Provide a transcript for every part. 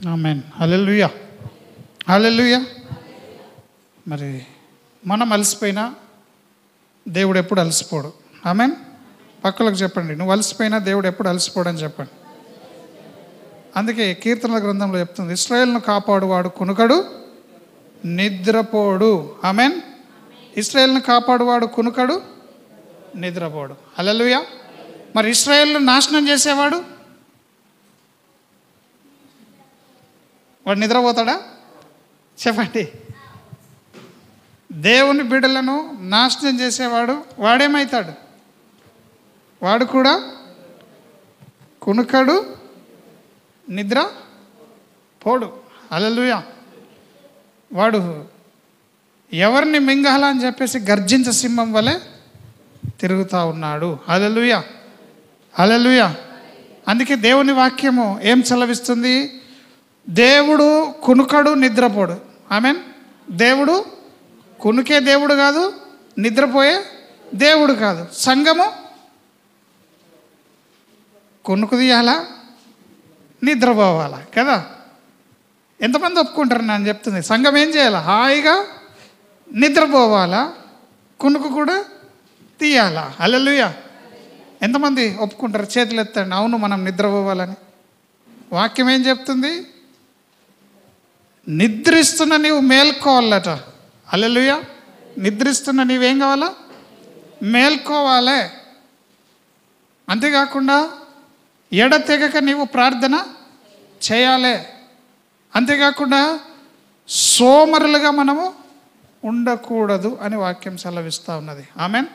ఆమేన్. హల్లెలూయా, హల్లెలూయా. మరి మనం అలసిపోయినా దేవుడు ఎప్పుడు అలసిపోడు. ఆమేన్. పక్కలకు చెప్పండి, నువ్వు అలసిపోయినా దేవుడు ఎప్పుడు అలసిపోడు అని చెప్పండి. అందుకే కీర్తనల గ్రంథంలో చెప్తుంది, ఇశ్రాయేలును కాపాడువాడు కునుకడు నిద్రపోడు. ఆమేన్. ఇశ్రాయేలును కాపాడువాడు కునుకడు నిద్రపోడు. హల్లెలూయా. మరి ఇశ్రాయేలును నాశనం చేసేవాడు వాడు నిద్రపోతాడా? చెప్పండి. దేవుని బిడ్డలను నాశనం చేసేవాడు వాడేమవుతాడు? వాడు కూడా కునుకడు నిద్ర పోడు. హల్లెలూయా. వాడు ఎవరిని మింగాలని చెప్పేసి గర్జించ సింహం వలె తిరుగుతూ ఉన్నాడు. హల్లెలూయా, హల్లెలూయా. అందుకే దేవుని వాక్యము ఏం సెలవిస్తుంది? దేవుడు కునుకడు నిద్రపోడు. ఆమేన్. దేవుడు కునుకే దేవుడు కాదు, నిద్రపోయే దేవుడు కాదు. సంఘము కునుకు తీయాలా, నిద్రపోవాలా కదా? ఎంతమంది ఒప్పుకుంటారు నేను చెప్తుంది? సంఘం ఏం చేయాలా? హాయిగా నిద్రపోవాలా, కునుకు కూడా తీయాలా. హల్లెలూయా. ఎంతమంది ఒప్పుకుంటారు? చేతులు ఎత్తండి. అవును, మనం నిద్రపోవాలని. వాక్యం ఏం చెప్తుంది? నిద్రిస్తున్న నీవు మేల్కోవాలట. హల్లెలూయా. నిద్రిస్తున్న నీవేం కావాలా? మేల్కోవాలి. అంతేకాకుండా ఎడతెగక నీవు ప్రార్థన చేయాలి. అంతేకాకుండా సోమరులుగా మనము ఉండకూడదు అని వాక్యం సెలవిస్తూ ఉన్నది. ఆమేన్.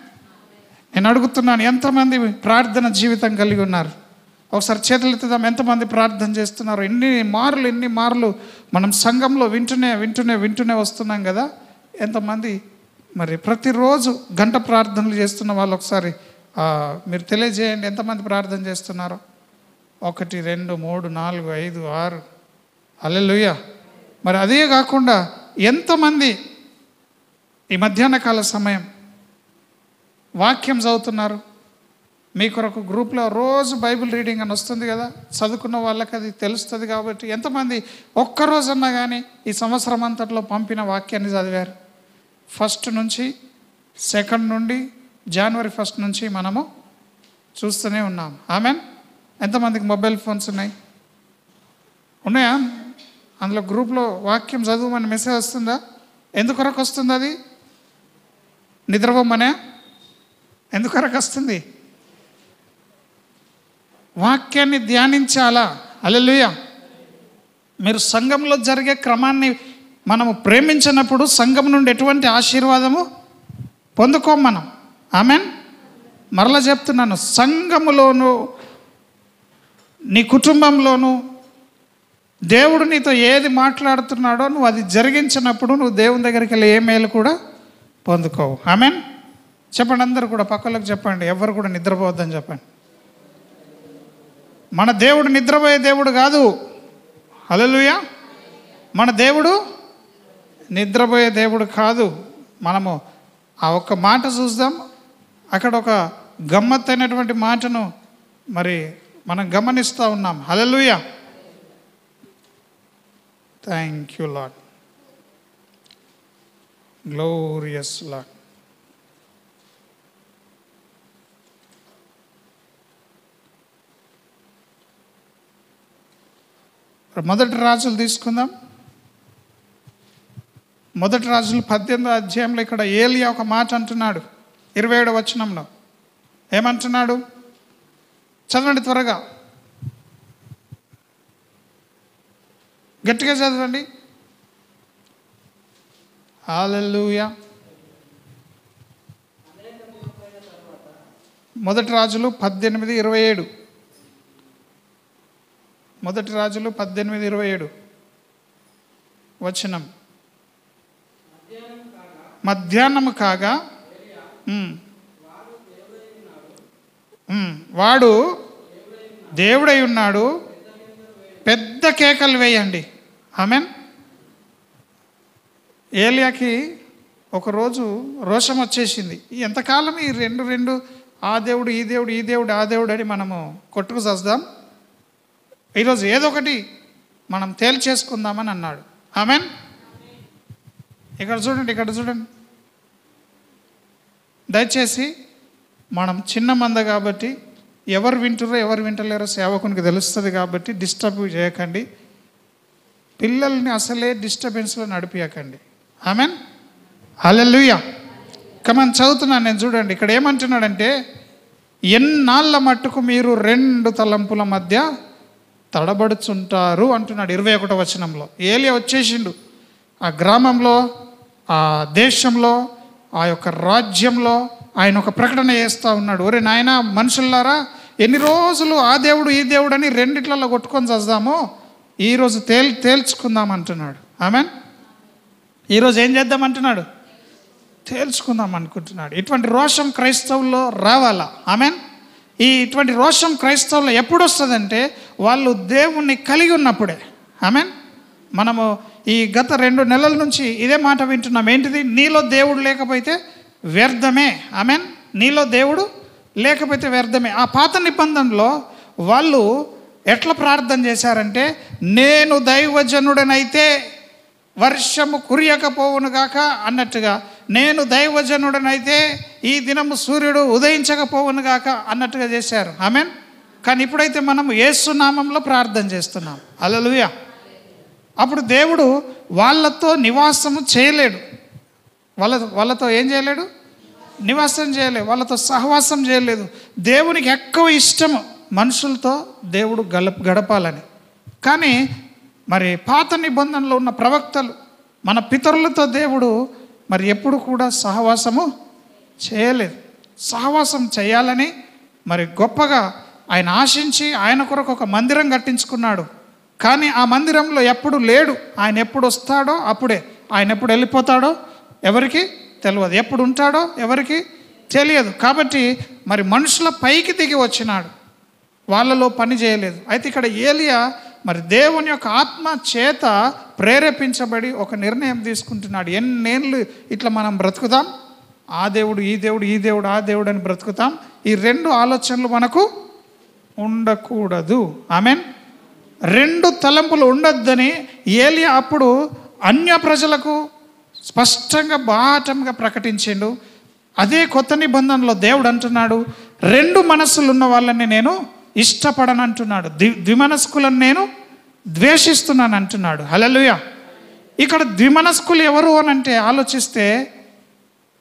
నేను అడుగుతున్నాను, ఎంతమంది ప్రార్థన జీవితం కలిగి ఉన్నారు? ఒకసారి చేతులు ఎత్తుదాం. ఎంతమంది ప్రార్థన చేస్తున్నారు? ఎన్ని మార్లు మనం సంఘంలో వింటూనే వస్తున్నాం కదా. ఎంతమంది మరి ప్రతిరోజు గంట ప్రార్థనలు చేస్తున్న వాళ్ళు ఒకసారి మీరు తెలియజేయండి. ఎంతమంది ప్రార్థన చేస్తున్నారో? 1 2 3 4 5 6. హల్లెలూయా. మరి అదే కాకుండా ఎంతమంది ఈ మధ్యాహ్న కాల సమయం వాక్యం చదువుతున్నారు? మీ కొరకు గ్రూప్లో రోజు బైబిల్ రీడింగ్ అని వస్తుంది కదా, చదువుకున్న వాళ్ళకి అది తెలుస్తుంది. కాబట్టి ఎంతమంది ఒక్కరోజన్నా కానీ ఈ సంవత్సరం అంతట్లో పంపిన వాక్యాన్ని చదివారు? 1 నుంచి 2 నుండి జనవరి 1 నుంచి మనము చూస్తూనే ఉన్నాం. ఆమేన్. ఎంతమందికి మొబైల్ ఫోన్స్ ఉన్నాయా? అందులో గ్రూప్లో వాక్యం చదువుమని మెసేజ్ వస్తుందా? ఎందుకొరకు వస్తుంది అది? నిద్రపోమనే? ఎందుకొరకు వస్తుంది? వాక్యాన్ని ధ్యానించాలా. హల్లెలూయా. మీరు సంఘంలో జరిగే క్రమాన్ని మనము ప్రేమించినప్పుడు సంఘం నుండి ఎటువంటి ఆశీర్వాదము పొందుకోం మనం. ఆమేన్. మరలా చెప్తున్నాను, సంఘములోను నీ కుటుంబంలోను దేవుడు నీతో ఏది మాట్లాడుతున్నాడో నువ్వు అది జరిగించినప్పుడు నువ్వు దేవుని దగ్గరికి వెళ్ళి ఏ మేలు కూడా పొందుకోవు. ఆమేన్. చెప్పండి, అందరూ కూడా పక్కలకు చెప్పండి, ఎవరు కూడా నిద్రపోవద్దని చెప్పండి. మన దేవుడు నిద్రపోయే దేవుడు కాదు. హల్లెలూయా. మన దేవుడు నిద్రపోయే దేవుడు కాదు. మనము ఆ ఒక్క మాట చూద్దాం. అక్కడ ఒక గమ్మత్తైనటువంటి మాటను మరి మనం గమనిస్తూ ఉన్నాం. Hallelujah. Thank you lord, glorious lord. మొదటి రాజులు తీసుకుందాం. మొదటి రాజులు 18వ అధ్యాయంలో ఇక్కడ ఏలియా ఒక మాట అంటున్నాడు. 27వ వచనంలో ఏమంటున్నాడు? చదవండి త్వరగా, గట్టిగా చదవండి. హల్లెలూయా. మొదటి రాజులు 18:27. మొదటి రాజులు 18:27 వచనం. మధ్యాహ్నము కాగా వాడు దేవుడై ఉన్నాడు, పెద్ద కేకలు వేయండి. ఆమేన్. ఏలియాకి ఒకరోజు రోషం వచ్చేసింది. ఎంతకాలం ఈ రెండు ఆ దేవుడు ఈ దేవుడు ఈ దేవుడు ఆ దేవుడు అని మనము కొట్టుకు చస్తాం. ఈరోజు ఏదో ఒకటి మనం తేల్చేసుకుందామని అన్నాడు. ఆమెన్. ఇక్కడ చూడండి. దయచేసి మనం చిన్న మంద కాబట్టి ఎవరు వింటుర్రో ఎవరు వింటలేరో సేవకునికి తెలుస్తుంది కాబట్టి డిస్టర్బ్ చేయకండి. పిల్లల్ని అసలే డిస్టర్బెన్స్లో నడిపియకండి. ఆమెన్. హల్లెలూయా. కమన్ చదువుతున్నాను నేను. చూడండి ఇక్కడ ఏమంటున్నాడంటే, ఎన్నాళ్ళ మట్టుకు మీరు 2 తలంపుల మధ్య తడబడుచుంటారు అంటున్నాడు 21వ వచనంలో. ఏలియా వచ్చేసిండు ఆ గ్రామంలో, ఆ దేశంలో, ఆ యొక్క రాజ్యంలో ఆయన ఒక ప్రకటన చేస్తూ ఉన్నాడు. ఒరే నాయన మనుషులారా, ఎన్ని రోజులు ఆ దేవుడు ఈ దేవుడు అని రెండిట్లలో కొట్టుకొని చస్తామో, ఈరోజు తేల్చుకుందాం అంటున్నాడు. ఆమెన్. ఈరోజు ఏం చేద్దామంటున్నాడు? తేల్చుకుందాం అనుకుంటున్నాడు. ఇటువంటి రోషం క్రైస్తవుల్లో రావాలా? ఆమెన్. ఇటువంటి రోషం క్రైస్తవుల్లో ఎప్పుడు వస్తుందంటే వాళ్ళు దేవుణ్ణి కలిగి ఉన్నప్పుడే. ఆమెన్. మనము ఈ గత 2 నెలల నుంచి ఇదే మాట వింటున్నాం. ఏంటిది? నీలో దేవుడు లేకపోతే వ్యర్థమే. ఆమెన్. నీలో దేవుడు లేకపోతే వ్యర్థమే. ఆ పాత నిబంధనలో వాళ్ళు ఎట్లా ప్రార్థన చేశారంటే, నేను దైవజనుడనైతే వర్షము కురియకపోవునుగాక అన్నట్టుగా, నేను దైవజనుడనైతే ఈ దినము సూర్యుడు ఉదయించకపోవునుగాక అన్నట్టుగా చేశారు. ఆమెన్. కానీ ఇప్పుడైతే మనం యేసు నామంలో ప్రార్థన చేస్తున్నాం. హల్లెలూయా. అప్పుడు దేవుడు వాళ్ళతో నివాసము చేయలేడు. వాళ్ళతో ఏం చేయలేడు? నివాసం చేయలేడు. వాళ్ళతో సహవాసం చేయలేదు. దేవునికి ఎక్కువ ఇష్టము మనుషులతో దేవుడు గడపాలని. కానీ మరి పాత నిబంధనలో ఉన్న ప్రవక్తలు, మన పితరులతో దేవుడు మరి ఎప్పుడు కూడా సహవాసము చేయలేదు. సహవాసం చేయాలని మరి గొప్పగా ఆయన ఆశించి ఆయన కొరకు ఒక మందిరం కట్టించుకున్నాడు. కానీ ఆ మందిరంలో ఎప్పుడు లేడు. ఆయన ఎప్పుడు వస్తాడో అప్పుడే. ఆయన ఎప్పుడు వెళ్ళిపోతాడో ఎవరికి తెలియదు. ఎప్పుడు ఉంటాడో ఎవరికి తెలియదు. కాబట్టి మరి మనుషుల పైకి దిగి వచ్చినాడు, వాళ్ళలో పని చేయలేదు. అయితే ఇక్కడ ఏలియా మరి దేవుని యొక్క ఆత్మ చేత ప్రేరేపించబడి ఒక నిర్ణయం తీసుకుంటున్నాడు. ఎన్నేళ్ళు ఇట్లా మనం బ్రతుకుతాం? ఆ దేవుడు ఈ దేవుడు, ఈ దేవుడు ఆ దేవుడు అని బ్రతుకుతాం. ఈ 2 ఆలోచనలు మనకు ఉండకూడదు. ఆమెన్. 2 తలంపులు ఉండొద్దని ఏలియా అప్పుడు అన్య ప్రజలకు స్పష్టంగా బాహటంగా ప్రకటించిండు. అదే కొత్త నిబంధనలో దేవుడు అంటున్నాడు, 2 మనస్సులు ఉన్న వాళ్ళని నేను ఇష్టపడను అంటున్నాడు. ద్విమనస్కులను నేను ద్వేషిస్తున్నాను అంటున్నాడు. హల్లెలూయా. ఇక్కడ ద్విమనస్కులు ఎవరు అని అంటే ఆలోచిస్తే,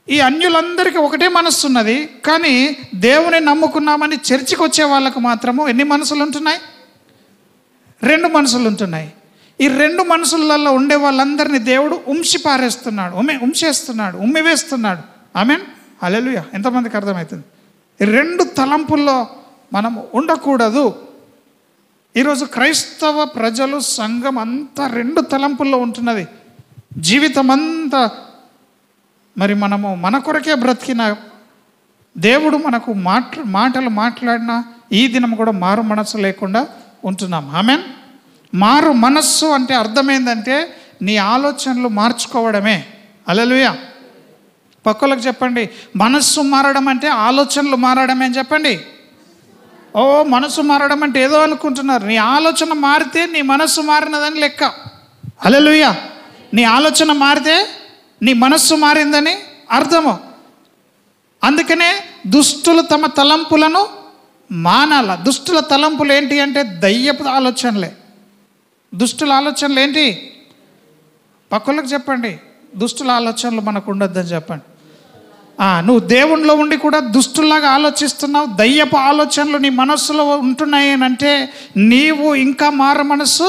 ఈ అన్యులందరికీ ఒకటే మనస్సు ఉన్నది. కానీ దేవుని నమ్ముకున్నామని చర్చికి వచ్చే వాళ్ళకు మాత్రము ఎన్ని మనసులు ఉంటున్నాయి? 2 మనసులు ఉంటున్నాయి. ఈ 2 మనసులలో ఉండే వాళ్ళందరినీ దేవుడు ఉంచేస్తున్నాడు, ఉమ్మివేస్తున్నాడు. ఆమెన్. హల్లెలూయా. ఎంతమందికి అర్థమవుతుంది? ఈ 2 తలంపుల్లో మనం ఉండకూడదు. ఈరోజు క్రైస్తవ ప్రజలు, సంఘం అంతా 2 తలంపుల్లో ఉంటున్నది. జీవితం అంతా మరి మనము మన కొరకే బ్రతికిన దేవుడు మనకు మాటలు మాట్లాడినా ఈ దినం కూడా మారు మనస్సు లేకుండా ఉంటున్నాం. ఆమెన్. మారు మనస్సు అంటే అర్థమైందంటే నీ ఆలోచనలు మార్చుకోవడమే. హల్లెలూయా. పక్కలకు చెప్పండి, మనస్సు మారడం అంటే ఆలోచనలు మారడమే అని చెప్పండి. ఓ మనసు మారడం అంటే ఏదో అనుకుంటున్నారు. నీ ఆలోచన మారితే నీ మనస్సు మారినదని లెక్క. హల్లెలూయా. నీ ఆలోచన మారితే నీ మనస్సు మారిందని అర్థము. అందుకనే దుష్టులు తమ తలంపులను మానాల. దుష్టుల తలంపులు ఏంటి అంటే దయ్యపు ఆలోచనలే. దుష్టుల ఆలోచనలు ఏంటి? పక్కలకు చెప్పండి, దుష్టుల ఆలోచనలు మనకు ఉండొద్దని చెప్పండి. నువ్వు దేవునిలో ఉండి కూడా దుష్టుల్లాగా ఆలోచిస్తున్నావు, దయ్యపు ఆలోచనలు నీ మనస్సులో ఉంటున్నాయి అని అంటే నీవు ఇంకా మారు మనస్సు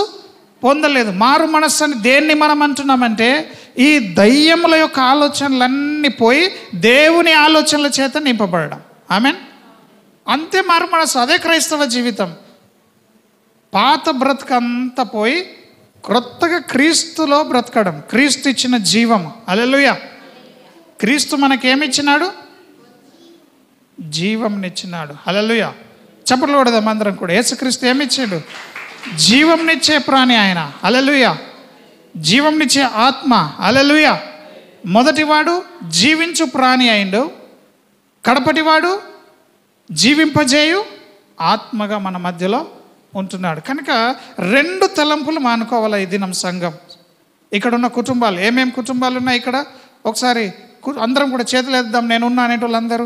పొందలేదు. మారు మనస్సు అని దేన్ని మనం అంటున్నామంటే ఈ దయ్యముల యొక్క ఆలోచనలన్నీ పోయి దేవుని ఆలోచనల చేత నింపబడడం. ఆమెన్. అంతే మారు మనస్సు. అదే క్రైస్తవ జీవితం. పాత బ్రతుకంతా పోయి క్రొత్తగా క్రీస్తులో బ్రతకడం, క్రీస్తు ఇచ్చిన జీవము. హల్లెలూయా. క్రీస్తు మనకేమిచ్చినాడు? జీవంనిచ్చినాడు. హల్లెలూయా. చప్పట్లు కొడదాం అందరం కూడా. యేసుక్రీస్తు ఏమిచ్చాడు? జీవంనిచ్చే ప్రాణి ఆయన. హల్లెలూయా. జీవంనిచ్చే ఆత్మ. హల్లెలూయా. మొదటివాడు జీవించు ప్రాణి అయిండు, కడపటివాడు జీవింపజేయు ఆత్మగా మన మధ్యలో ఉంటున్నాడు. కనుక 2 తలంపులు మానుకోవాలి ఈ దినం సంఘం. ఇక్కడ ఉన్న కుటుంబాలు, ఏమేమి కుటుంబాలు ఉన్నాయి ఇక్కడ ఒకసారి అందరం కూడా చేతులు ఎద్దాం. నేనున్నా అనేటోళ్ళందరూ,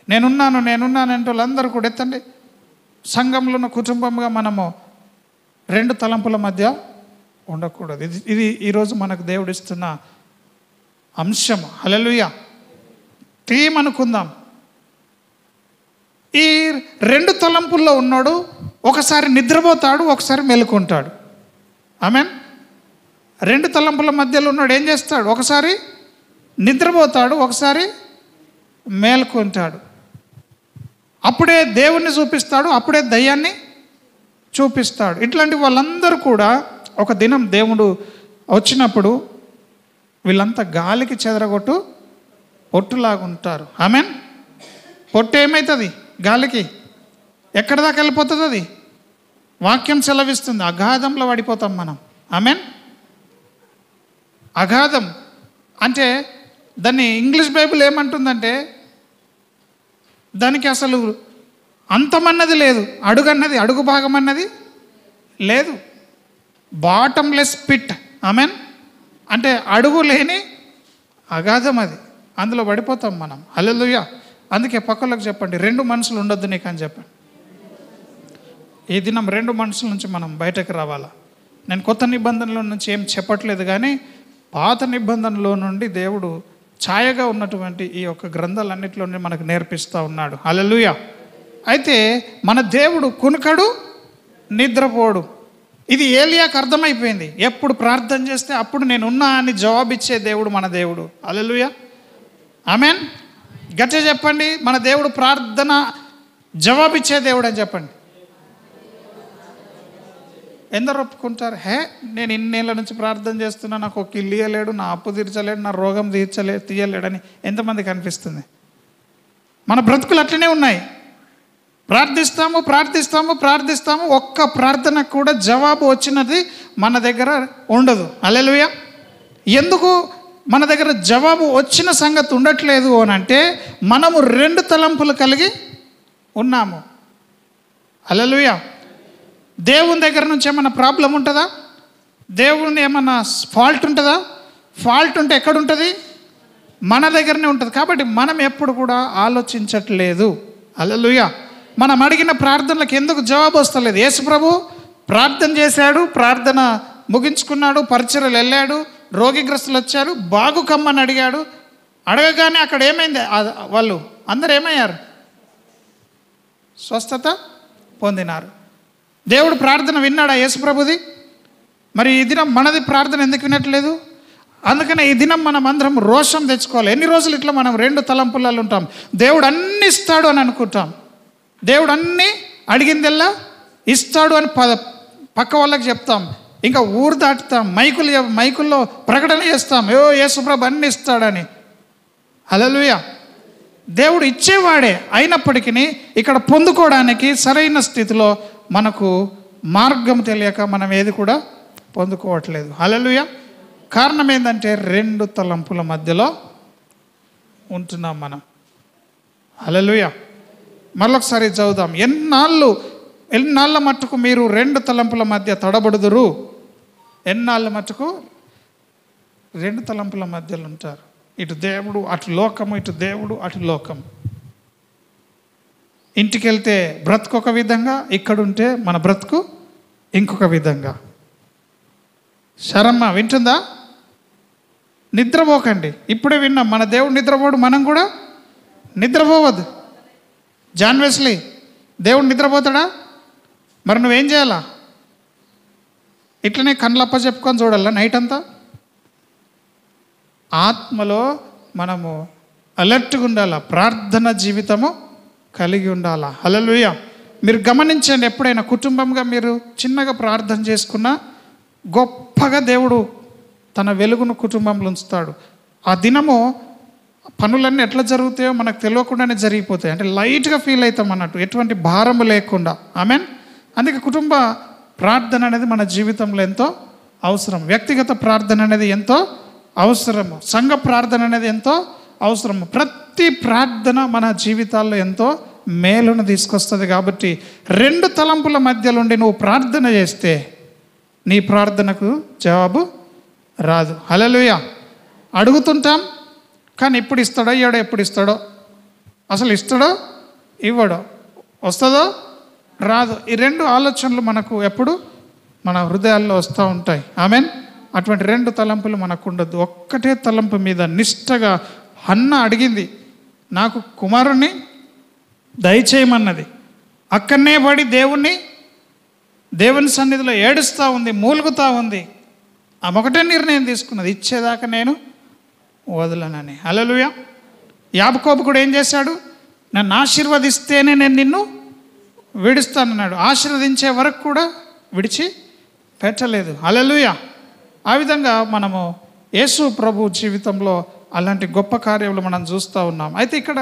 నేనున్నాను అనేటోళ్ళందరూ కూడా ఎత్తండి. సంఘంలో ఉన్న కుటుంబంగా మనము 2 తలంపుల మధ్య ఉండకూడదు. ఇది ఈరోజు మనకు దేవుడిస్తున్న అంశం. హల్లెలూయా. థీమ్ అనుకుందాం. ఈ 2 తలంపుల్లో ఉన్నాడు. ఒకసారి నిద్రపోతాడు, ఒకసారి మెలుకుంటాడు. ఆమేన్. 2 తలంపుల మధ్యలో ఉన్నాడు. ఏం చేస్తాడు? ఒకసారి నిద్రపోతాడు, ఒకసారి మేల్కొంటాడు. అప్పుడే దేవుణ్ణి చూపిస్తాడు, అప్పుడే దయ్యాన్ని చూపిస్తాడు. ఇట్లాంటి వాళ్ళందరూ కూడా ఒక దినం దేవుడు వచ్చినప్పుడు వీళ్ళంతా గాలికి చెదరగొట్టు పొట్టులాగుంటారు. ఆమేన్. పొట్టు ఏమవుతుంది? గాలికి ఎక్కడి దాకా వెళ్ళిపోతుంది? అది వాక్యం సెలవిస్తుంది, అగాధంలో పడిపోతాం మనం. ఆమేన్. అగాధం అంటే దాన్ని ఇంగ్లీష్ బైబిల్ ఏమంటుందంటే దానికి అసలు అంతమన్నది లేదు, అడుగు భాగం అన్నది లేదు. Bottomless pit. ఆమేన్. అంటే అడుగు లేని అగాధం అది, అందులో పడిపోతాం మనం. హల్లెలూయా. అందుకే పక్కలకు చెప్పండి, 2 మనసులు ఉండొద్దు నీకు అని చెప్పండి. ఈ దినం 2 మనసుల నుంచి మనం బయటకు రావాలా. నేను కొత్త నిబంధనలో నుంచి ఏం చెప్పట్లేదు, కానీ పాత నిబంధనలో నుండి దేవుడు ఛాయగా ఉన్నటువంటి ఈ యొక్క గ్రంథాలన్నింటిలోనే మనకు నేర్పిస్తూ ఉన్నాడు. హల్లెలూయా. అయితే మన దేవుడు కునుకడు, నిద్రపోడు. ఇది ఏలియాకు అర్థమైపోయింది. ఎప్పుడు ప్రార్థన చేస్తే అప్పుడు నేనున్నా అని జవాబిచ్చే దేవుడు మన దేవుడు. హల్లెలూయా. ఆమేన్. గట్టిగా చెప్పండి, మన దేవుడు ప్రార్థన జవాబిచ్చే దేవుడు అని చెప్పండి. ఎందరు ఒప్పుకుంటారు? నేను ఇన్నేళ్ళ నుంచి ప్రార్థన చేస్తున్నా, నాకు ఒక ఇల్లు ఇయ్యలేడు, నా అప్పు తీర్చలేడు, నా రోగం తీయలేడని ఎంతమందికి అనిపిస్తుంది? మన బ్రతుకులు అట్లనే ఉన్నాయి. ప్రార్థిస్తాము, ఒక్క ప్రార్థనకు కూడా జవాబు వచ్చినది మన దగ్గర ఉండదు. హల్లెలూయా. ఎందుకు మన దగ్గర జవాబు వచ్చిన సంగతి ఉండట్లేదు అని అంటే మనము 2 తలంపులు కలిగి ఉన్నాము. హల్లెలూయా. దేవుని దగ్గర నుంచి ఏమన్నా ప్రాబ్లం ఉంటుందా? దేవుని ఏమన్నా ఫాల్ట్ ఉంటుందా? ఫాల్ట్ ఉంటే ఎక్కడుంటుంది? మన దగ్గరనే ఉంటుంది. కాబట్టి మనం ఎప్పుడు కూడా ఆలోచించట్లేదు. హల్లెలూయా. మనం అడిగిన ప్రార్థనలకు ఎందుకు జవాబు వస్తలేదు? యేసు ప్రభు ప్రార్థన చేశాడు, ప్రార్థన ముగించుకున్నాడు, పరిచర్యలు వెళ్ళాడు, రోగిగ్రస్తులు వచ్చారు, బాగు కమ్మని అడిగాడు. అడగగానే అక్కడ ఏమైంది? వాళ్ళు అందరు ఏమయ్యారు? స్వస్థత పొందినారు. దేవుడు ప్రార్థన విన్నాడా యేసు ప్రభుది? మరి ఈ దినం మనది ప్రార్థన ఎందుకు వినట్లేదు? అందుకనే ఈ దినం మనం అందరం రోషం తెచ్చుకోవాలి. ఎన్ని రోజులు ఇట్లా మనం 2 తలంపులలో ఉంటాం? దేవుడు అన్ని ఇస్తాడు అని అనుకుంటాం, దేవుడు అన్నీ అడిగిందెల్లా ఇస్తాడు అని పక్క వాళ్ళకి చెప్తాం, ఇంకా ఊరు దాటుతాం, మైకుల్లో ప్రకటన చేస్తాం, యేసుప్రభు అన్ని ఇస్తాడని. హల్లెలూయా. దేవుడు ఇచ్చేవాడే అయినప్పటికీ ఇక్కడ పొందుకోవడానికి సరైన స్థితిలో మనకు మార్గం తెలియక మనం ఏది కూడా పొందుకోవట్లేదు. హల్లెలూయా. కారణం ఏంటంటే 2 తలంపుల మధ్యలో ఉంటున్నాం మనం. హల్లెలూయా. మరొకసారి చదువుదాం. ఎన్నాళ్ళ మట్టుకు మీరు 2 తలంపుల మధ్య తడబడుదురు? ఎన్నాళ్ళ మట్టుకు 2 తలంపుల మధ్యలో ఉంటారు. ఇటు దేవుడు, అటు లోకము, ఇటు దేవుడు, అటు లోకం. ఇంటికి వెళ్తే బ్రతుకు ఒక విధంగా, ఇక్కడుంటే మన బ్రతుకు ఇంకొక విధంగా. శరమ్మ వింటుందా? నిద్రపోకండి. ఇప్పుడే విన్నాం, మన దేవుడు నిద్రపోడు, మనం కూడా నిద్రపోవద్దు. జాన్ వెస్లీ, దేవుడు నిద్రపోతాడా? మరి నువ్వేం చేయాలా? ఇట్లనే కళ్ళప్ప చెప్పుకొని చూడాలా నైట్ అంతా? ఆత్మలో మనము అలర్ట్గా ఉండాలా, ప్రార్థన జీవితము కలిగి ఉండాలా. హల్లెలూయా. మీరు గమనించండి, ఎప్పుడైనా కుటుంబంగా మీరు చిన్నగా ప్రార్థన చేసుకున్నా గొప్పగా దేవుడు తన వెలుగును కుటుంబంలో ఉంచుతాడు. ఆ దినము పనులన్నీ ఎట్లా జరుగుతాయో మనకు తెలియకుండానే జరిగిపోతాయి. అంటే లైట్గా ఫీల్ అవుతాం అన్నట్టు, ఎటువంటి భారము లేకుండా. ఆమెన్. అందుకే కుటుంబ ప్రార్థన అనేది మన జీవితంలో ఎంతో అవసరం. వ్యక్తిగత ప్రార్థన అనేది ఎంతో అవసరము. సంఘ ప్రార్థన అనేది ఎంతో అవసరము. ప్రతి ప్రార్థన మన జీవితాల్లో ఎంతో మేలును తీసుకొస్తుంది. కాబట్టి 2 తలంపుల మధ్యలోండి నువ్వు ప్రార్థన చేస్తే నీ ప్రార్థనకు జవాబు రాదు. హల్లెలూయా. అడుగుతుంటాం, కానీ ఇప్పుడు ఇస్తాడో ఇవ్వడో, ఎప్పుడు ఇస్తాడో, అసలు ఇస్తాడో ఇవ్వడో, వస్తుందో రాదు. ఈ 2 ఆలోచనలు మనకు ఎప్పుడు మన హృదయాల్లో వస్తూ ఉంటాయి. ఆమెన్. అటువంటి 2 తలంపులు మనకు ఉండొద్దు. ఒక్కటే తలంపు మీద నిష్టగా హన్న అడిగింది, నాకు కుమారుణ్ణి దయచేయమన్నది. అక్కడనే పడి దేవుని సన్నిధిలో ఏడుస్తూ ఉంది, మూలుగుతూ ఉంది. ఆమె ఒకటే నిర్ణయం తీసుకున్నది, ఇచ్చేదాకా నేను వదలనని. హల్లెలూయా. యాకోబు కూడా ఏం చేశాడు? నన్ను ఆశీర్వదిస్తేనే నేను నిన్ను విడుస్తానన్నాడు. ఆశీర్వదించే వరకు కూడా విడిచి పెట్టలేదు. హల్లెలూయా. ఆ విధంగా మనము యేసు ప్రభు జీవితంలో అలాంటి గొప్ప కార్యములు మనం చూస్తూ ఉన్నాం. అయితే ఇక్కడ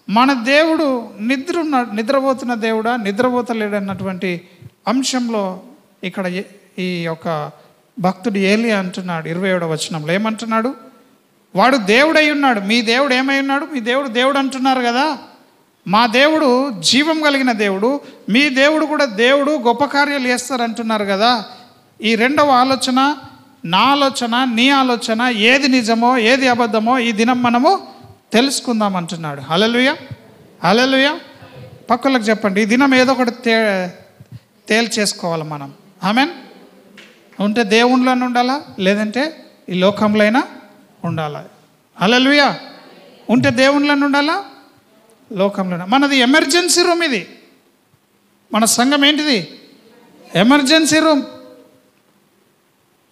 మన దేవుడు నిద్రపోతున్న దేవుడా, నిద్రపోతలేడు అన్నటువంటి అంశంలో ఇక్కడ ఈ యొక్క భక్తుడు ఏలియా అంటున్నాడు 27వ వచనంలో. ఏమంటున్నాడు? వాడు దేవుడై ఉన్నాడు. మీ దేవుడు ఏమై ఉన్నాడు? మీ దేవుడు అంటున్నారు కదా. మా దేవుడు జీవం కలిగిన దేవుడు, మీ దేవుడు కూడా దేవుడు, గొప్ప కార్యాలు చేస్తారంటున్నారు కదా. ఈ 2వ ఆలోచన, నా ఆలోచన, నీ ఆలోచన, ఏది నిజమో ఏది అబద్ధమో ఈ దినం మనము తెలుసుకుందాం అంటున్నాడు. హల్లెలూయా. హల్లెలూయా. పక్కలకు చెప్పండి, ఈ దినం ఏదో ఒకటి తేల్చేసుకోవాలి మనం. ఆమెన్. ఉంటే దేవుళ్ళని ఉండాలా, లేదంటే ఈ లోకంలో అయినా ఉండాలా. హల్లెలూయా. ఉంటే దేవుళ్ళని ఉండాలా, లోకంలో. మనది ఎమర్జెన్సీ రూమ్. ఇది మన సంఘం ఏంటిది? Emergency room.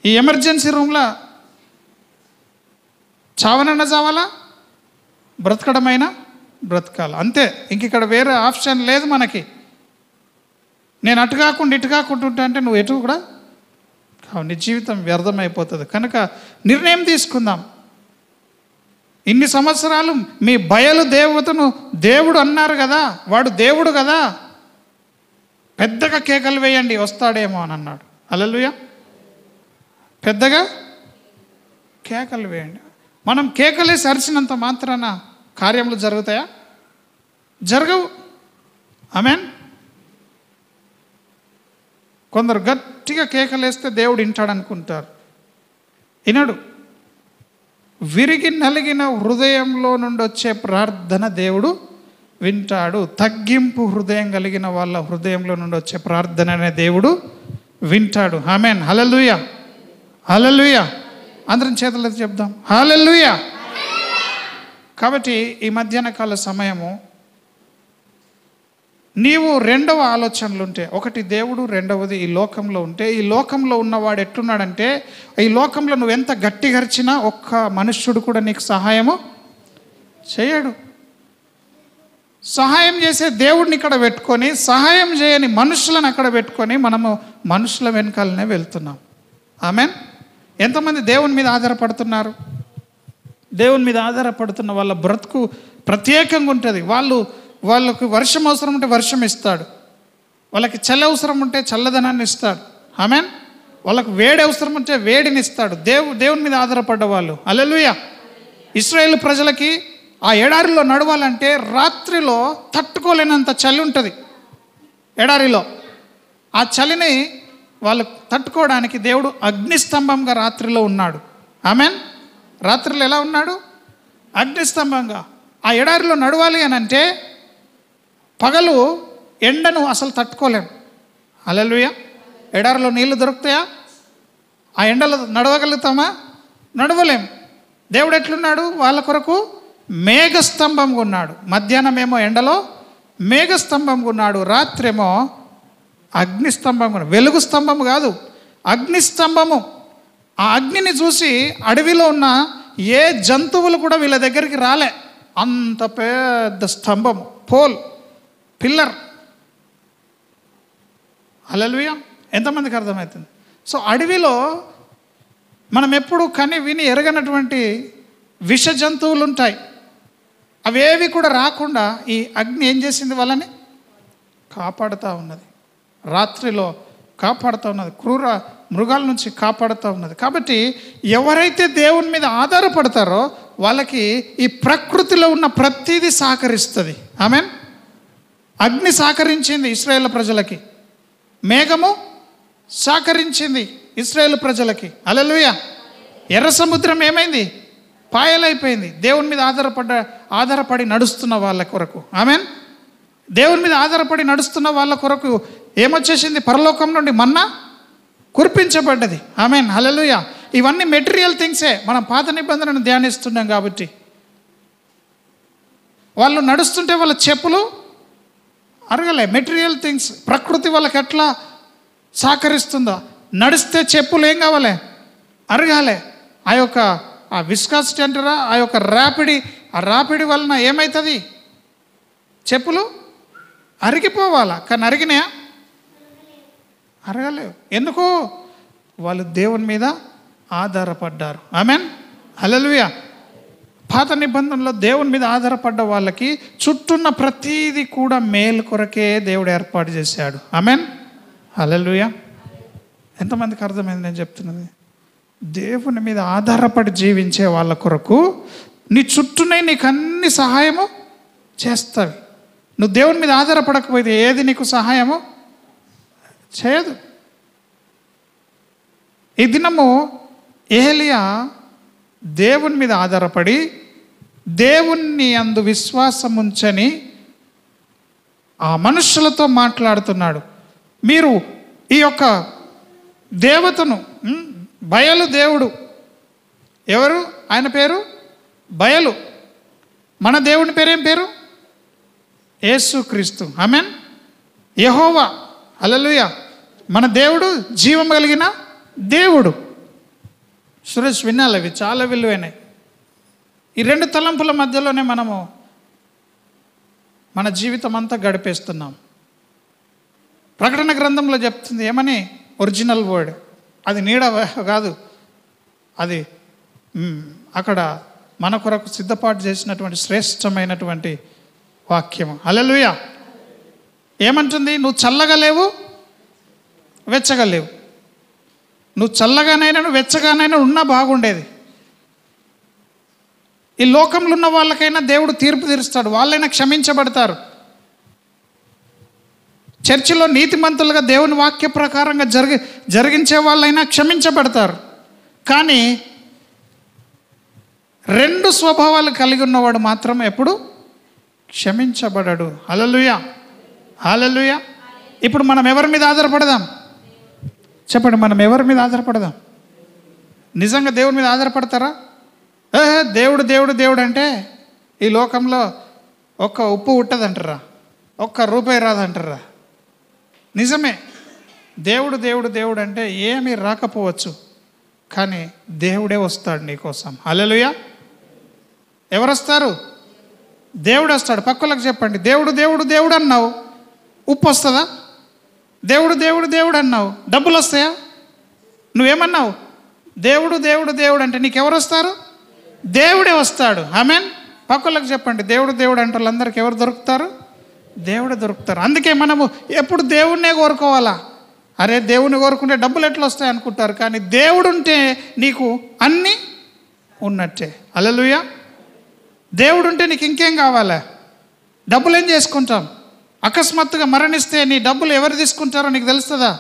ఈ ఎమర్జెన్సీ రూమ్లో చావనన్నా చావాలా, బ్రతకడమైనా బ్రతకాలి, అంతే. ఇంక ఇక్కడ వేరే ఆప్షన్ లేదు మనకి. నేను అటు కాకుండా ఇటు కాకుండా ఉంటా అంటే నువ్వు ఎటు కూడా నీ జీవితం వ్యర్థమైపోతుంది. కనుక నిర్ణయం తీసుకుందాం. ఇన్ని సంవత్సరాలు మీ బయలు దేవతను దేవుడు అన్నారు కదా, వాడు దేవుడు కదా, పెద్దగా కేకలు వేయండి వస్తాడేమో అని అన్నాడు. హల్లెలూయా. పెద్దగా కేకలు వేయండి. మనం కేకలేసి అరిచినంత మాత్రాన కార్యములు జరుగుతాయా? జరగవు. ఆమెన్. కొందరు గట్టిగా కేకలేస్తే దేవుడు వింటాడు అనుకుంటారు. వినడు. విరిగి నలిగిన హృదయంలో నుండి వచ్చే ప్రార్థన దేవుడు వింటాడు. తగ్గింపు హృదయం కలిగిన వాళ్ళ హృదయంలో నుండి వచ్చే ప్రార్థననే దేవుడు వింటాడు. ఆమెన్. హల్లెలూయా. హల్లెలూయా. అందరం చేతులతో చెప్దాం హల్లెలూయా. కాబట్టి ఈ మధ్యాహ్న కాల సమయము నీవు 2వ ఆలోచనలు ఉంటే, ఒకటి దేవుడు, 2వది ఈ లోకంలో ఉంటే, ఈ లోకంలో ఉన్నవాడు ఎట్టున్నాడంటే, ఈ లోకంలో నువ్వు ఎంత గట్టిగరిచినా ఒక్క మనుష్యుడు కూడా నీకు సహాయము చేయడు. సహాయం చేసే దేవుడిని ఇక్కడ పెట్టుకొని, సహాయం చేయని మనుషులను అక్కడ పెట్టుకొని మనము మనుషుల వెనకాలనే వెళ్తున్నాం. ఆమెన్. ఎంతమంది దేవుని మీద ఆధారపడుతున్నారు? దేవుని మీద ఆధారపడుతున్న వాళ్ళ బ్రతుకు ప్రత్యేకంగా ఉంటుంది. వాళ్ళకు వర్షం అవసరం ఉంటే వర్షం ఇస్తాడు, వాళ్ళకి చలి అవసరం ఉంటే చల్లదనాన్ని ఇస్తాడు. ఆమెన్. వాళ్ళకు వేడి అవసరం ఉంటే వేడిని ఇస్తాడు. దేవుని మీద ఆధారపడ్డ వాళ్ళు. హల్లెలూయా. ఇశ్రాయేలు ప్రజలకి ఆ ఎడారిలో నడవాలంటే రాత్రిలో తట్టుకోలేనంత చలి ఉంటుంది ఎడారిలో. ఆ చలిని వాళ్ళు తట్టుకోవడానికి దేవుడు అగ్నిస్తంభంగా రాత్రిలో ఉన్నాడు. ఆమెన్. రాత్రిలో ఎలా ఉన్నాడు? అగ్నిస్తంభంగా. ఆ ఎడారిలో నడవాలి అని అంటే పగలు ఎండను అసలు తట్టుకోలేం. హల్లెలూయా. ఎడారిలో నీళ్లు దొరుకుతాయా? ఆ ఎండలో నడవగలుగుతామా? నడవలేం. దేవుడు ఎట్లున్నాడు? వాళ్ళ కొరకు మేఘస్తంభంగా ఉన్నాడు. మధ్యాహ్నం ఏమో ఎండలో మేఘస్తంభంగా ఉన్నాడు, రాత్రేమో అగ్నిస్తంభంగా ఉన్నాడు. వెలుగు స్తంభం కాదు, అగ్నిస్తంభము. ఆ అగ్నిని చూసి అడవిలో ఉన్న ఏ జంతువులు కూడా వీళ్ళ దగ్గరికి రాలే. అంత పెద్ద స్తంభం, పోల్, పిల్లర్. హల్లెలూయా. ఎంతమందికి అర్థమవుతుంది? సో అడవిలో మనం ఎప్పుడు కని విని ఎరగనటువంటి విష జంతువులు ఉంటాయి. అవేవి కూడా రాకుండా ఈ అగ్ని ఏం చేసింది? వాళ్ళని కాపాడుతూ ఉన్నది. రాత్రిలో కాపాడుతూ ఉన్నది, క్రూర మృగాల నుంచి కాపాడుతూ ఉన్నది. కాబట్టి ఎవరైతే దేవుని మీద ఆధారపడతారో వాళ్ళకి ఈ ప్రకృతిలో ఉన్న ప్రతిదీ సహకరిస్తుంది. ఆమెన్. అగ్ని సహకరించింది ఇశ్రాయేలు ప్రజలకి, మేఘము సహకరించింది ఇశ్రాయేలు ప్రజలకి. హల్లెలూయా. ఎర్ర సముద్రం ఏమైంది? పాయలైపోయింది. దేవుని మీద ఆధారపడి నడుస్తున్న వాళ్ళ కొరకు. ఆమెన్. దేవుని మీద ఆధారపడి నడుస్తున్న వాళ్ళ కొరకు ఏమొచ్చేసింది? పరలోకం నుండి మన్నా కురిపించబడ్డది. ఆమెన్. హల్లెలూయా. ఇవన్నీ మెటీరియల్ థింగ్సే. మనం పాత నిబంధనను ధ్యానిస్తున్నాం కాబట్టి. వాళ్ళు నడుస్తుంటే వాళ్ళ చెప్పులు అరగలే. Material things. ప్రకృతి వాళ్ళకి ఎట్లా సహకరిస్తుందో, నడిస్తే చెప్పులు ఏం కావాలి? అరగాలి. ఆ విస్కాసిటీ అంటారా, ఆ యొక్క ర్యాపిడి వలన ఏమవుతుంది? చెప్పులు అరిగిపోవాలా. కానీ అరిగినాయా? అరగలేవు. ఎందుకు? వాళ్ళు దేవుని మీద ఆధారపడ్డారు. ఆమెన్. హల్లెలూయా. పాత నిబంధనలో దేవుని మీద ఆధారపడ్డ వాళ్ళకి చుట్టూన్న ప్రతీది కూడా మేలు కొరకే దేవుడు ఏర్పాటు చేశాడు. ఆమెన్. హల్లెలూయా. ఎంతమందికి అర్థమైంది నేను చెప్తున్నది? దేవుని మీద ఆధారపడి జీవించే వాళ్ళ కొరకు నీ చుట్టూనే నీకు అన్ని సహాయము చేస్తావి. నువ్వు దేవుని మీద ఆధారపడకపోతే ఏది నీకు సహాయము చేయదు. ఈ దినము ఏలీయా దేవుని మీద ఆధారపడి దేవుణ్ణి అందు విశ్వాసం ఉంచని ఆ మనుషులతో మాట్లాడుతున్నాడు. మీరు ఈ యొక్క దేవతను, బయలు దేవుడు ఎవరు? ఆయన పేరు బయలు. మన దేవుని పేరేం పేరు? యేసుక్రీస్తు. ఆమెన్. యెహోవా. హల్లెలూయా. మన దేవుడు జీవం కలిగిన దేవుడు. సురేష్ వినాలి, అవి చాలా విలువైనవి. ఈ రెండు తలంపుల మధ్యలోనే మనము మన జీవితం అంతా గడిపేస్తున్నాం. ప్రకటన గ్రంథంలో చెప్తుంది ఏమని? Original word. అది నీడ కాదు, అది అక్కడ మన కొరకు సిద్ధపాటు చేసినటువంటి శ్రేష్టమైనటువంటి వాక్యము. హల్లెలూయా. ఏమంటుంది? నువ్వు చల్లగా లేవు, వెచ్చగా లేవు. నువ్వు చల్లగానైనా వెచ్చగానైనా ఉన్నా బాగుండేది. ఈ లోకంలో ఉన్న వాళ్ళకైనా దేవుడు తీర్పు తీరుస్తాడు, వాళ్ళైనా క్షమించబడతారు. చర్చిలో నీతిమంతులుగా దేవుని వాక్య ప్రకారంగా జరిగించే వాళ్ళైనా క్షమించబడతారు. కానీ రెండు స్వభావాలు కలిగి ఉన్నవాడు మాత్రం ఎప్పుడు క్షమించబడడు. హల్లెలూయా. హల్లెలూయా. ఇప్పుడు మనం ఎవరి మీద ఆధారపడదాం? చెప్పండి, మనం ఎవరి మీద ఆధారపడదాం? నిజంగా దేవుని మీద ఆధారపడతారా? దేవుడు దేవుడు దేవుడు అంటే ఈ లోకంలో ఒక్క ఉప్పు ఉట్టదంటారా, ఒక్క రూపాయి రాదంటారా? నిజమే, దేవుడు దేవుడు దేవుడు అంటే ఏమీ రాకపోవచ్చు, కానీ దేవుడే వస్తాడు నీకోసం. హల్లెలూయా. ఎవరు వస్తారు? దేవుడు వస్తాడు. పక్కలకు చెప్పండి, దేవుడు దేవుడు దేవుడు అన్నావు, ఉప్పు వస్తుందా? దేవుడు దేవుడు దేవుడు అన్నావు, డబ్బులు వస్తాయా? నువ్వేమన్నావు? దేవుడు దేవుడు దేవుడు అంటే నీకెవరు వస్తారు? దేవుడే వస్తాడు. ఆమెన్. పక్కలకు చెప్పండి, దేవుడు దేవుడు అంటే వాళ్ళందరికీ ఎవరు దొరుకుతారు? దేవుడే దొరుకుతారు. అందుకే మనము ఎప్పుడు దేవుణ్ణే కోరుకోవాలా. అరే దేవుని కోరుకుంటే డబ్బులు ఎట్లా వస్తాయి అనుకుంటారు, కానీ దేవుడు ఉంటే నీకు అన్నీ ఉన్నట్టే. హల్లెలూయా. దేవుడు ఉంటే నీకు ఇంకేం కావాలా? డబ్బులు ఏం చేసుకుంటాం? అకస్మాత్తుగా మరణిస్తే నీ డబ్బులు ఎవరు తీసుకుంటారో నీకు తెలుస్తుందా?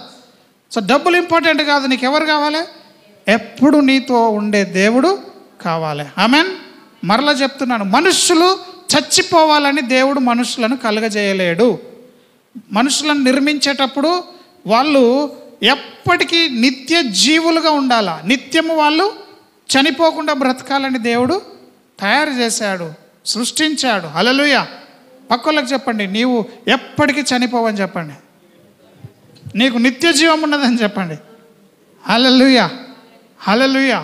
సో డబ్బులు ఇంపార్టెంట్ కాదు, నీకు ఎవరు కావాలి? ఎప్పుడు నీతో ఉండే దేవుడు కావాలి. ఆమెన్. మరలా చెప్తున్నాను, మనుషులు చచ్చిపోవాలని దేవుడు మనుషులను కలుగజేయలేడు. మనుషులను నిర్మించేటప్పుడు వాళ్ళు ఎప్పటికీ నిత్య జీవులుగా ఉండాలా, నిత్యము వాళ్ళు చనిపోకుండా బ్రతకాలని దేవుడు తయారు చేశాడు, సృష్టించాడు. హల్లెలూయా. పక్కలకు చెప్పండి, నీవు ఎప్పటికీ చనిపోవని చెప్పండి, నీకు నిత్య జీవం ఉన్నదని చెప్పండి. హల్లెలూయా. హల్లెలూయా.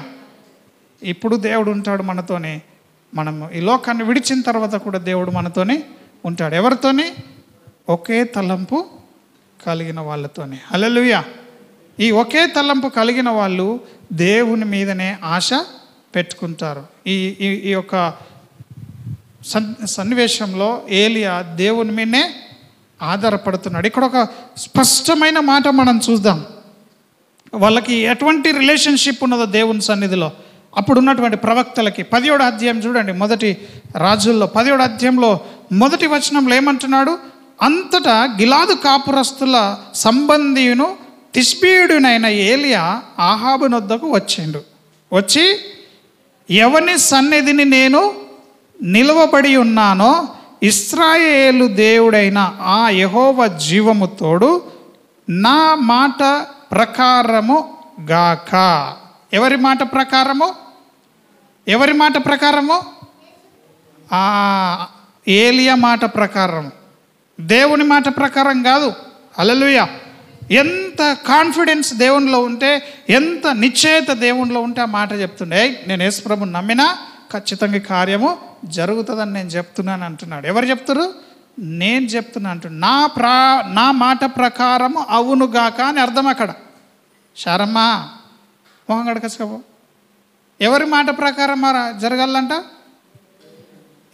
ఇప్పుడు దేవుడు ఉంటాడు మనతోనే. మనము ఈ లోకాన్ని విడిచిన తర్వాత కూడా దేవుడు మనతోనే ఉంటాడు. ఎవరితోని? ఒకే తలంపు కలిగిన వాళ్ళతోనే. హల్లెలూయా. ఈ ఒకే తలంపు కలిగిన వాళ్ళు దేవుని మీదనే ఆశ పెట్టుకుంటారు. ఈ యొక్క సన్నివేశంలో ఏలియా దేవుని మీదనే ఆధారపడుతున్నాడు. ఇక్కడ ఒక స్పష్టమైన మాట మనం చూద్దాం. వాళ్ళకి ఎటువంటి రిలేషన్షిప్ ఉన్నదో దేవుని సన్నిధిలో. అప్పుడు ఉన్నటువంటి ప్రవక్తలకి 10వ అధ్యాయం చూడండి, మొదటి రాజుల్లో 10వ అధ్యాయంలో మొదటి వచనంలో ఏమంటున్నాడు? అంతటా గిలాదు కాపురస్తుల సంబంధియును తిష్బీయుడునైన ఏలియా ఆహాబు నొద్దకు వచ్చిండు. వచ్చి, ఎవని సన్నిధిని నేను నిలువబడి ఉన్నానో ఇశ్రాయేలు దేవుడైన ఆ యెహోవా జీవము తోడు నా మాట ప్రకారము గాక. ఎవరి మాట ప్రకారము? ఎవరి మాట ప్రకారము? ఏలియా మాట ప్రకారం, దేవుని మాట ప్రకారం కాదు. హల్లెలూయా. ఎంత కాన్ఫిడెన్స్ దేవునిలో ఉంటే, ఎంత నిశ్చయత దేవునిలో ఉంటే ఆ మాట చెప్తుండే, నేను యేసు ప్రభుని నమ్మినా ఖచ్చితంగా కార్యము జరుగుతుందని నేను చెప్తున్నాను అంటున్నాడు. ఎవరు చెప్తారు? నేను చెప్తున్నా అంటున్నా. నా మాట ప్రకారము అవునుగాక అని అర్థం అక్కడ. శారమ్మా మొహం గడకసుకో. ఎవరి మాట ప్రకారం జరగాలంట?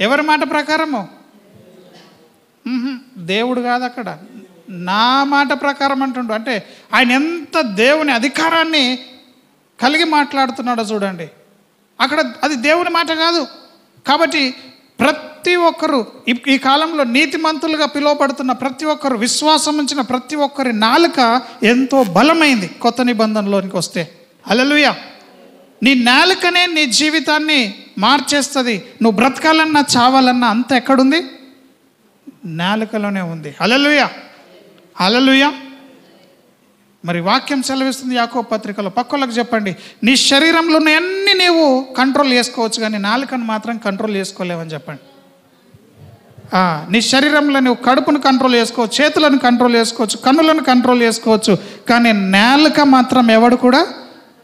ఎవరి మాట ప్రకారము? దేవుడు కాదు అక్కడ, నా మాట ప్రకారం అంటుండు. అంటే ఆయన ఎంత దేవుని అధికారాన్ని కలిగి మాట్లాడుతున్నాడో చూడండి. అక్కడ అది దేవుని మాట కాదు. కాబట్టి ప్రతి ఒక్కరు ఈ కాలంలో నీతిమంతులుగా పిలువబడుతున్న ప్రతి ఒక్కరు, విశ్వాసం ఉంచిన ప్రతి ఒక్కరి నాలుక ఎంతో బలమైంది కొత్త నిబంధనలోనికి వస్తే. హల్లెలూయా. నీ నాలుకనే నీ జీవితాన్ని మార్చేస్తుంది. నువ్వు బ్రతకాలన్నా చావాలన్నా అంత ఎక్కడుంది? నాలుకలోనే ఉంది. హల్లెలూయా, హల్లెలూయా. మరి వాక్యం సెలవిస్తుంది యాకోబు పత్రికలో, పక్కలకు చెప్పండి, నీ శరీరంలో అన్ని నీవు కంట్రోల్ చేసుకోవచ్చు కానీ నాలుకను మాత్రం కంట్రోల్ చేసుకోలేవని చెప్పండి. నీ శరీరంలో నువ్వు కడుపును కంట్రోల్ చేసుకోవచ్చు, చేతులను కంట్రోల్ చేసుకోవచ్చు, కన్నులను కంట్రోల్ చేసుకోవచ్చు, కానీ నాలుక మాత్రం ఎవడు కూడా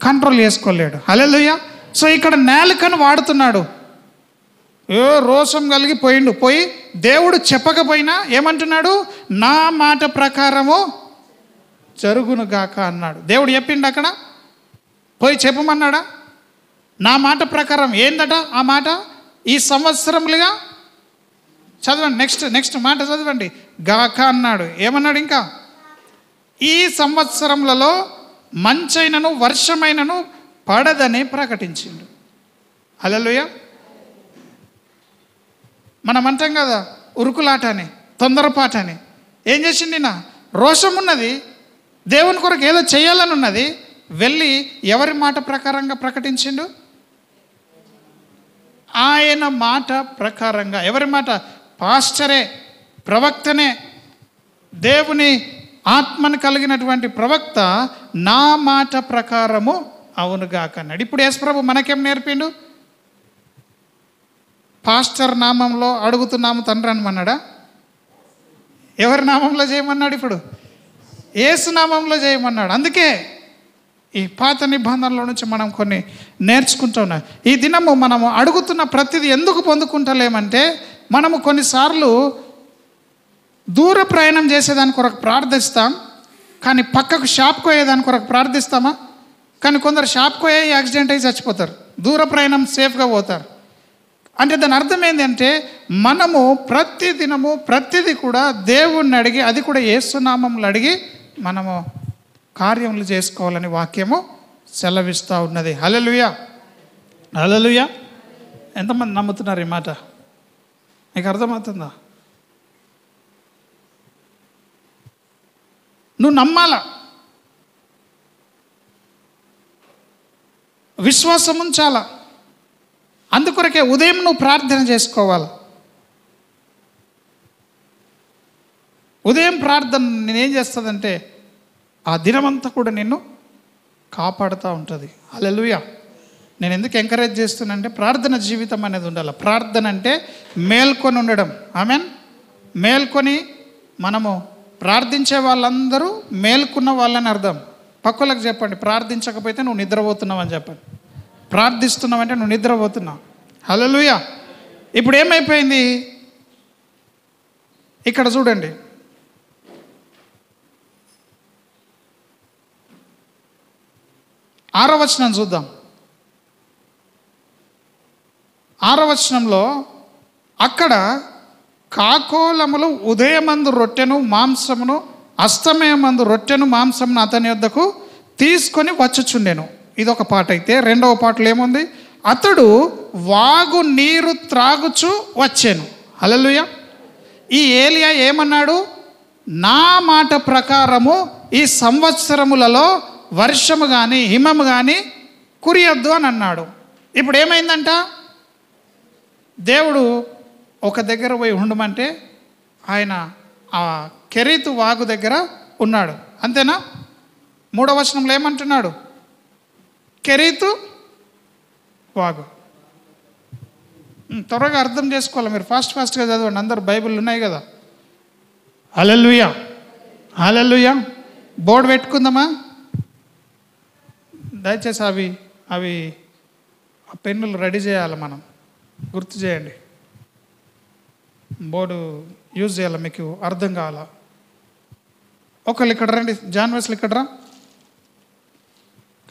కంట్రోల్ చేసుకోలేడు. హల్లెలూయా. సో ఇక్కడ నాలుకను వాడుతున్నాడు. రోషం కలిగి పోయి దేవుడు చెప్పకపోయినా ఏమంటున్నాడు? నా మాట ప్రకారము జరుగును గాక అన్నాడు. దేవుడు చెప్పిండు అక్కడ, పోయి చెప్పమన్నాడా? నా మాట ప్రకారం ఏందట ఆ మాట? ఈ సంవత్సరములుగా చదవండి, నెక్స్ట్ మాట చదవండి. గాక అన్నాడు. ఏమన్నాడు ఇంకా? ఈ సంవత్సరములలో మంచైనను వర్షమైనను పడదని ప్రకటించిండు. హల్లెలూయా. మనం అంటాం కదా ఉరుకులాట అని, తొందరపాటు అని. ఏం చేసింది? నా రోషం ఉన్నది, దేవుని కొరకు ఏదో చేయాలని ఉన్నది, వెళ్ళి ఎవరి మాట ప్రకారంగా ప్రకటించిండు? ఆయన మాట ప్రకారంగా. ఎవరి మాట? పాస్టరే, ప్రవక్తనే, దేవుని ఆత్మను కలిగినటువంటి ప్రవక్త నా మాట ప్రకారము అవునుగాక అన్నాడు. ఇప్పుడు యేసు ప్రభు మనకేం నేర్పిండు? పాస్టర్ నామంలో అడుగుతున్నాము తండ్రి అనమన్నాడా? ఎవరి నామంలో చేయమన్నాడు? ఇప్పుడు యేసు నామంలో చేయమన్నాడు. అందుకే ఈ పాత నిబంధనల నుంచి మనం కొన్ని నేర్చుకుంటున్నాం. ఈ దినము మనము అడుగుతున్న ప్రతిదీ ఎందుకు పొందుకుంటలేమంటే, మనము కొన్నిసార్లు దూర ప్రయాణం చేసేదాని కొరకు ప్రార్థిస్తాం, కానీ పక్కకు షాప్కి పోయేదాని కొరకు ప్రార్థిస్తామా? కానీ కొందరు షాప్కి పోయే యాక్సిడెంట్ అయ్యి చచ్చిపోతారు, దూర ప్రయాణం సేఫ్గా పోతారు. అంటే దాని అర్థం ఏంటంటే, మనము ప్రతి దినము ప్రతిదీ కూడా దేవుణ్ణి అడిగి, అది కూడా యేసునామంలో అడిగి మనము కార్యములు చేసుకోవాలని వాక్యము సెలవిస్తూ ఉన్నది. హల్లెలూయా, హల్లెలూయా. ఎంతమంది నమ్ముతున్నారు ఈ మాట? నీకు అర్థమవుతుందా? నువ్వు నమ్మాల, విశ్వాసం ఉంచాలా. అందుకొరకే ఉదయం నువ్వు ప్రార్థన చేసుకోవాలి. ఉదయం ప్రార్థన నేనేం చేస్తుందంటే ఆ దినమంతా కూడా నిన్ను కాపాడుతూ ఉంటుంది. హల్లెలూయా. నేను ఎందుకు ఎంకరేజ్ చేస్తున్నానంటే, ప్రార్థన జీవితం అనేది ఉండాలి. ప్రార్థన అంటే మేల్కొని ఉండడం. ఆమెన్. మేల్కొని మనము ప్రార్థించే వాళ్ళందరూ మేల్కున్న వాళ్ళని అర్థం. పక్కలకు చెప్పండి, ప్రార్థించకపోతే నువ్వు నిద్రపోతున్నావు అని చెప్పండి. ప్రార్థిస్తున్నావంటే నువ్వు నిద్రపోతున్నావు. హల్లెలూయా. ఇప్పుడు ఏమైపోయింది ఇక్కడ చూడండి, ఆరో వచనం చూద్దాం. ఆరో వచనంలో అక్కడ కాకోలములు ఉదయమందు రొట్టెను మాంసమును అస్తమయమందు రొట్టెను మాంసమును అతని యొద్దకు తీసుకొని వచ్చుచుండెను. ఇదొక పాట అయితే, రెండవ పాటలో ఏముంది? అతడు వాగు నీరు త్రాగుచు వచ్చాను. హల్లెలూయా. ఈ ఏలియా ఏమన్నాడు? నా మాట ప్రకారము ఈ సంవత్సరములలో వర్షము కానీ హిమము కానీ కురియొద్దు అని అన్నాడు. ఇప్పుడు ఏమైందంట? దేవుడు ఒక దగ్గర పోయి ఉండమంటే ఆయన ఆ కెరీతు వాగు దగ్గర ఉన్నాడు. అంతేనా? 3వ వచనంలో ఏమంటున్నాడు? కెరీతు వాగు. త్వరగా అర్థం చేసుకోవాలి మీరు, ఫాస్ట్గా చదవండి. అందరు బైబిల్ ఉన్నాయి కదా. హల్లెలూయా, హల్లెలూయా. బోర్డు పెట్టుకుందామా? దయచేసి అవి ఆ పెన్నులు రెడీ చేయాలి, మనం గుర్తు చేయండి. బోర్డు యూజ్ చేయాలి, మీకు అర్థం కావాలా. ఒకళ్ళు ఇక్కడ రండి, జాన్వర్స్లు ఇక్కడ రా,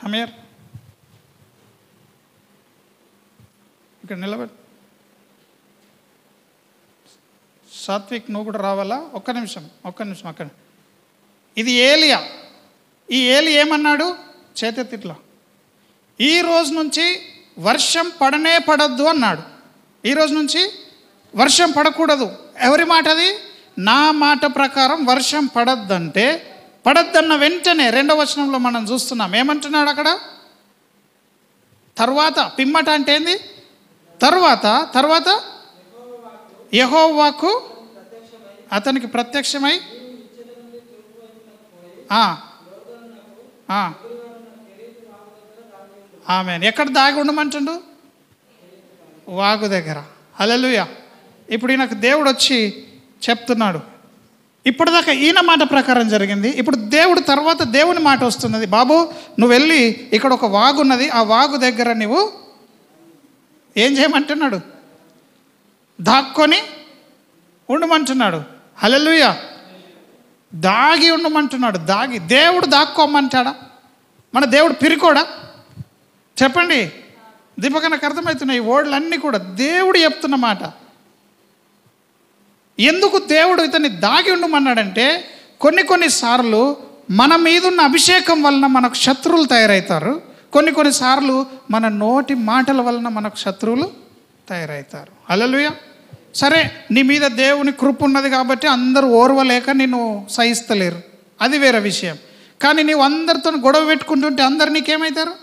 కమేర్ ఇక్కడ నిలబడి. సాత్విక్ నువ్వు కూడా రావాలా? ఒక్క నిమిషం అక్కడ. ఇది ఏలియా. ఈ ఏలి ఏమన్నాడు? చేతెత్తిట్లా, ఈ రోజు నుంచి వర్షం పడనే పడద్దు అన్నాడు. ఈ రోజు నుంచి వర్షం పడకూడదు. ఎవరి మాట అది? నా మాట ప్రకారం వర్షం పడద్దంటే, పడద్దన్న వెంటనే 2వ వచనంలో మనం చూస్తున్నాం. ఏమంటున్నాడు అక్కడ? తర్వాత, పిమ్మట అంటే ఏంది? తర్వాత యెహోవాకు అతనికి ప్రత్యక్షమై ఆమేన్. ఎక్కడ దాగి ఉండమంటుండు? వాగు దగ్గర. హల్లెలూయా. ఇప్పుడు ఈయనకు దేవుడు వచ్చి చెప్తున్నాడు. ఇప్పటిదాకా ఈయన మాట ప్రకారం జరిగింది. ఇప్పుడు దేవుడు తర్వాత దేవుని మాట వస్తున్నది. బాబు నువ్వు వెళ్ళి ఇక్కడ ఒక వాగు ఉన్నది, ఆ వాగు దగ్గర నువ్వు ఏం చేయమంటున్నాడు? దాక్కొని ఉండమంటున్నాడు. హల్లెలూయా. దాగి ఉండమంటున్నాడు. దేవుడు దాక్కోమంటాడా? మన దేవుడు పిరికోడా? చెప్పండి. దీపక నాకు అర్థమవుతున్నాయి ఈ ఓడ్లన్నీ కూడా దేవుడు చెప్తున్న మాట. ఎందుకు దేవుడు ఇతన్ని దాగి ఉండమన్నాడంటే, కొన్నిసార్లు మన మీదున్న అభిషేకం వలన మనకు శత్రువులు తయారవుతారు. కొన్నిసార్లు మన నోటి మాటల వలన మనకు శత్రువులు తయారవుతారు. హల్లెలూయా. సరే, నీ మీద దేవుని కృప ఉన్నది కాబట్టి అందరూ ఓర్వలేక నిన్ను సహిస్తలేరు, అది వేరే విషయం. కానీ నీవు అందరితో గొడవ పెట్టుకుంటుంటే అందరు నీకేమవుతారు?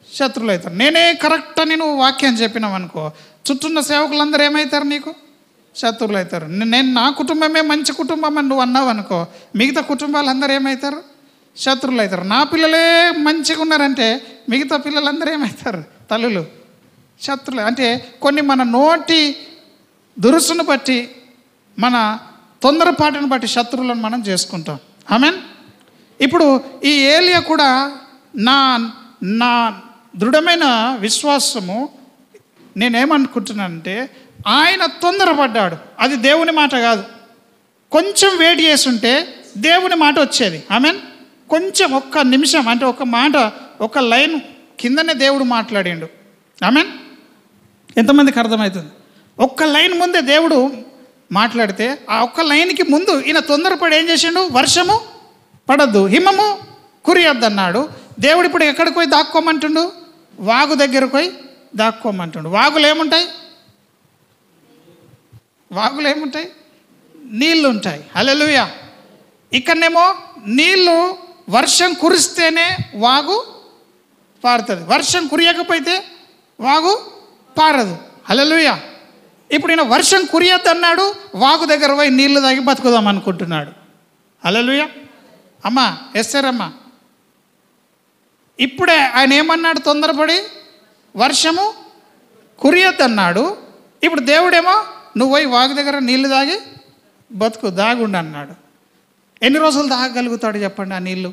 శత్రువులు అవుతారు. నేనే కరెక్ట్ అని నువ్వు వాక్యం చెప్పినావు అనుకో, చుట్టూన్న సేవకులందరూ ఏమవుతారు? నీకు శత్రువులు అవుతారు. నేను నా కుటుంబమే మంచి కుటుంబం అని నువ్వు అన్నావు అనుకో, మిగతా కుటుంబాలందరూ ఏమవుతారు? శత్రువులు అవుతారు. నా పిల్లలే మంచిగా ఉన్నారంటే మిగతా పిల్లలందరూ ఏమవుతారు? తల్లులు శత్రువులు. అంటే కొన్ని మన నోటి దురుసును బట్టి, మన తొందరపాటును బట్టి శత్రువులను మనం చేసుకుంటాం. ఆమేన్. ఇప్పుడు ఈ ఏలియా కూడా నా దృఢమైన విశ్వాసము, నేనేమనుకుంటున్నానంటే ఆయన తొందరపడ్డాడు. అది దేవుని మాట కాదు. కొంచెం వెయిట్ చేసుంటే దేవుని మాట వచ్చేది. ఆమేన్. కొంచెం ఒక్క నిమిషం, అంటే ఒక మాట, ఒక లైన్ కిందనే దేవుడు మాట్లాడిండు. ఆమేన్. ఎంతమందికి అర్థమవుతుంది? ఒక్క లైన్ ముందే దేవుడు మాట్లాడితే, ఆ ఒక్క లైన్కి ముందు ఈయన తొందరపడి ఏం చేసిండు? వర్షము పడద్దు, హిమము కురియొద్దు అన్నాడు. దేవుడు ఇప్పుడు ఎక్కడికి పోయి దాక్కోమంటుండు? వాగు దగ్గరకు పోయి దాక్కోమంటుండు. వాగులు ఏముంటాయి? నీళ్ళు ఉంటాయి. హల్లెలూయా. ఇక్కడనేమో నీళ్ళు వర్షం కురిస్తేనే వాగు పారుతుంది, వర్షం కురియకపోతే వాగు పారదు. హల్లెలూయా. ఇప్పుడు ఈయన వర్షం కురియొద్దు అన్నాడు, వాగు దగ్గర పోయి నీళ్లు తాగి బతుకుదాం అనుకుంటున్నాడు. హల్లెలూయా. అమ్మా ఎస్సారమ్మా, ఇప్పుడే ఆయన ఏమన్నాడు? తొందరపడి వర్షము కురియొద్దు అన్నాడు. ఇప్పుడు దేవుడేమో నువ్వు పోయి వాగు దగ్గర నీళ్లు తాగి బతుకు, దాగుండు అన్నాడు. ఎన్ని రోజులు తాగగలుగుతాడు చెప్పండి? ఆ నీళ్ళు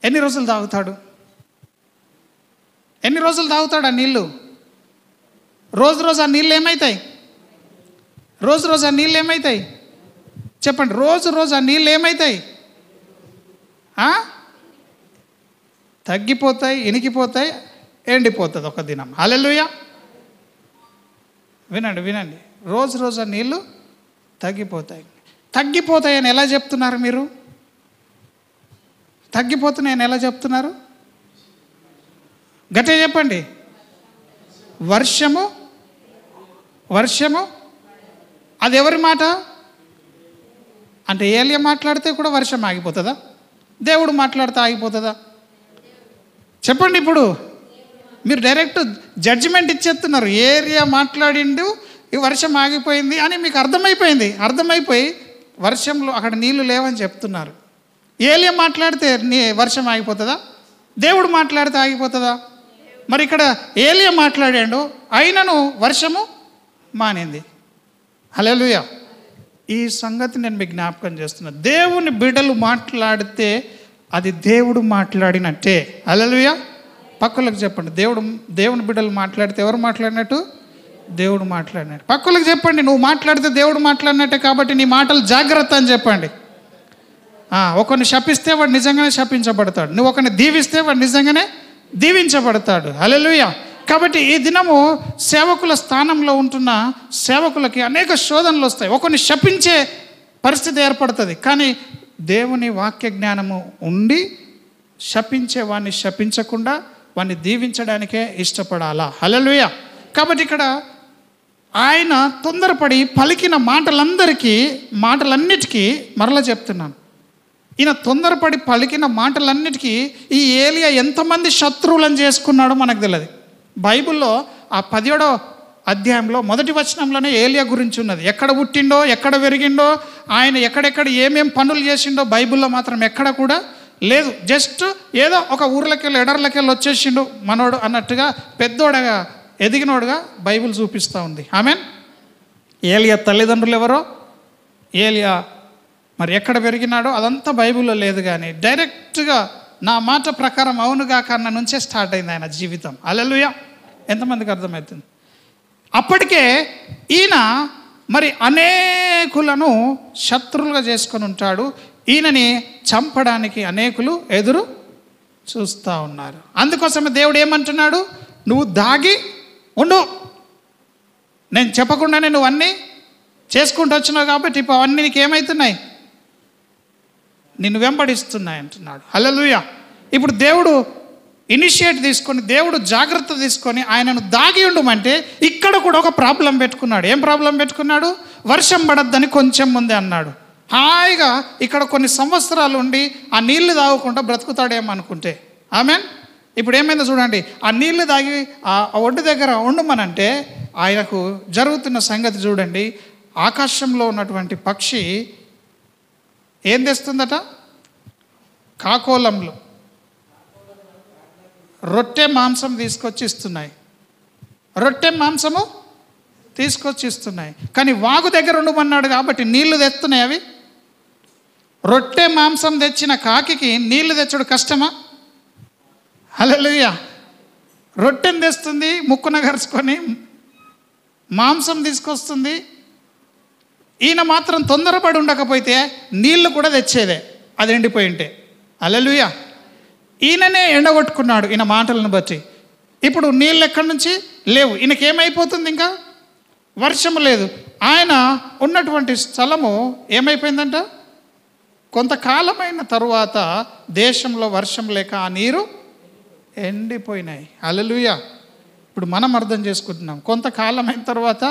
ఎన్ని రోజులు తాగుతాడు? ఆ నీళ్ళు? రోజు ఆ నీళ్ళు ఏమవుతాయి? చెప్పండి. రోజు ఆ నీళ్ళు ఏమవుతాయి? తగ్గిపోతాయి, ఇనికిపోతాయి, ఎండిపోతుంది ఒక దినం. హల్లెలూయా. వినండి. రోజు ఆ నీళ్ళు తగ్గిపోతాయని ఎలా చెప్తున్నారు మీరు? తగ్గిపోతున్నాయని ఎలా చెప్తున్నారు? గట్టిగా చెప్పండి. వర్షము అది ఎవరి మాట? అంటే ఏలియా మాట్లాడితే కూడా వర్షం ఆగిపోతుందా? దేవుడు మాట్లాడితే ఆగిపోతుందా? చెప్పండి. ఇప్పుడు మీరు డైరెక్ట్ జడ్జిమెంట్ ఇచ్చేస్తున్నారు. ఏలియా మాట్లాడిండు, ఈ వర్షం ఆగిపోయింది అని మీకు అర్థమైపోయి వర్షంలో అక్కడ నీళ్లు లేవని చెప్తున్నారు. ఏలియా మాట్లాడితే వర్షం ఆగిపోతుందా? దేవుడు మాట్లాడితే ఆగిపోతుందా? మరి ఇక్కడ ఏలియా మాట్లాడాడు, అయినను వర్షము మానింది. హల్లెలూయా. ఈ సంగతి నేను మీకు జ్ఞాపకం చేస్తున్నా. దేవుని బిడ్డలు మాట్లాడితే అది దేవుడు మాట్లాడినట్టే. హల్లెలూయా. పక్కలకు చెప్పండి, దేవుని బిడ్డలు మాట్లాడితే ఎవరు మాట్లాడినట్టు? దేవుడు మాట్లాడినట్టు. పక్కలకు చెప్పండి, నువ్వు మాట్లాడితే దేవుడు మాట్లాడినట్టే కాబట్టి నీ మాటలు జాగ్రత్త అని చెప్పండి. ఒకరిని శపిస్తే వాడు నిజంగానే శపించబడతాడు. నువ్వు ఒకరిని దీవిస్తే వాడు నిజంగానే దీవించబడతాడు. హల్లెలూయా. కాబట్టి ఈ దినము సేవకుల స్థానంలో ఉంటున్న సేవకులకి అనేక శోధనలు వస్తాయి. ఒకరిని శపించే పరిస్థితి ఏర్పడుతుంది. కానీ దేవుని వాక్య జ్ఞానము ఉండి శపించే వాడిని శపించకుండా వాడిని దీవించడానికే ఇష్టపడాలా. హల్లెలూయా. కాబట్టి ఇక్కడ ఆయన తొందరపడి పలికిన మాటలన్నిటికీ మరలా చెప్తున్నాను, ఈయన తొందరపడి పలికిన మాటలన్నిటికీ ఈ ఏలియా ఎంతమంది శత్రువులను చేసుకున్నాడో మనకు తెలియదు. బైబిల్లో ఆ 17వ అధ్యాయంలో మొదటి వచనంలోనే ఏలియా గురించి ఉన్నది. ఎక్కడ పుట్టిండో, ఎక్కడ పెరిగిండో, ఆయన ఎక్కడెక్కడ ఏమేం పనులు చేసిండో బైబిల్లో మాత్రం ఎక్కడ కూడా లేదు. జస్ట్ ఏదో ఒక ఊర్లకెళ్ళి ఎడర్లకెళ్ళి వచ్చేసిండు మనోడు అన్నట్టుగా పెద్దోడగా ఎదిగినోడుగా బైబిల్ చూపిస్తూ ఉంది. ఆమెన్. ఏలియా తల్లిదండ్రులు ఎవరో, ఏలియా మరి ఎక్కడ పెరిగినాడో అదంతా బైబిల్లో లేదు. కానీ డైరెక్ట్గా నా మాట ప్రకారం అవునుగా కన్నా నుంచే స్టార్ట్ అయింది ఆయన జీవితం. హల్లెలూయా. ఎంతమందికి అర్థమవుతుంది? అప్పటికే ఈయన మరి అనేకులను శత్రువులుగా చేసుకొని ఉంటాడు. ఈయనని చంపడానికి అనేకులు ఎదురు చూస్తూ ఉన్నారు. అందుకోసమే దేవుడు ఏమంటున్నాడు? నువ్వు దాగి ఉండు, నేను చెప్పకుండానే నువ్వు అన్నీ చేసుకుంటూ వచ్చినావు కాబట్టి ఇప్పుడు అవన్నీ నీకు ఏమవుతున్నాయి? నిన్ను వెంబడిస్తున్నాయి అంటున్నాడు. హల్లెలూయా. ఇప్పుడు దేవుడు ఇనిషియేట్ తీసుకొని, దేవుడు జాగ్రత్త తీసుకొని ఆయనను దాగి ఉండమంటే ఇక్కడ కూడా ఒక ప్రాబ్లం పెట్టుకున్నాడు. ఏం ప్రాబ్లం పెట్టుకున్నాడు? వర్షం పడద్దని కొంచెం ముందే అన్నాడు. హాయిగా ఇక్కడ కొన్ని సంవత్సరాలు ఉండి ఆ నీళ్లు తాగకుండా బ్రతుకుతాడేమనుకుంటే. ఆమెన్. ఇప్పుడు ఏమైందో చూడండి, ఆ నీళ్లు తాగి ఆ ఒడ్డు దగ్గర ఉండమనంటే ఆయనకు జరుగుతున్న సంగతి చూడండి. ఆకాశంలో ఉన్నటువంటి పక్షి ఏం తెస్తుందట? కాకోలంలో రొట్టె మాంసం తీసుకొచ్చి ఇస్తున్నాయి. కానీ వాగు దగ్గర ఉండమన్నాడు కాబట్టి నీళ్లు తెస్తున్నాయి అవి. రొట్టె మాంసం తెచ్చిన కాకికి నీళ్లు తెచ్చడు కష్టమా? హల్లెలూయా. రొట్టెను తెస్తుంది, ముక్కున గరుచుకొని మాంసం తీసుకొస్తుంది. ఈయన మాత్రం తొందరపడి ఉండకపోతే నీళ్లు కూడా తెచ్చేదే, అది ఎండిపోయి ఉంటే. హల్లెలూయా. ఈయననే ఎండగొట్టుకున్నాడు ఈయన మాటలను బట్టి. ఇప్పుడు నీళ్ళు ఎక్కడి నుంచి లేవు. ఈయనకేమైపోతుంది? ఇంకా వర్షం లేదు. ఆయన ఉన్నటువంటి స్థలము ఏమైపోయిందంట? కొంతకాలమైన తరువాత దేశంలో వర్షం లేక ఆ నీరు ఎండిపోయినాయి. హల్లెలూయా. ఇప్పుడు మనం అర్థం చేసుకుంటున్నాం, కొంతకాలమైన తర్వాత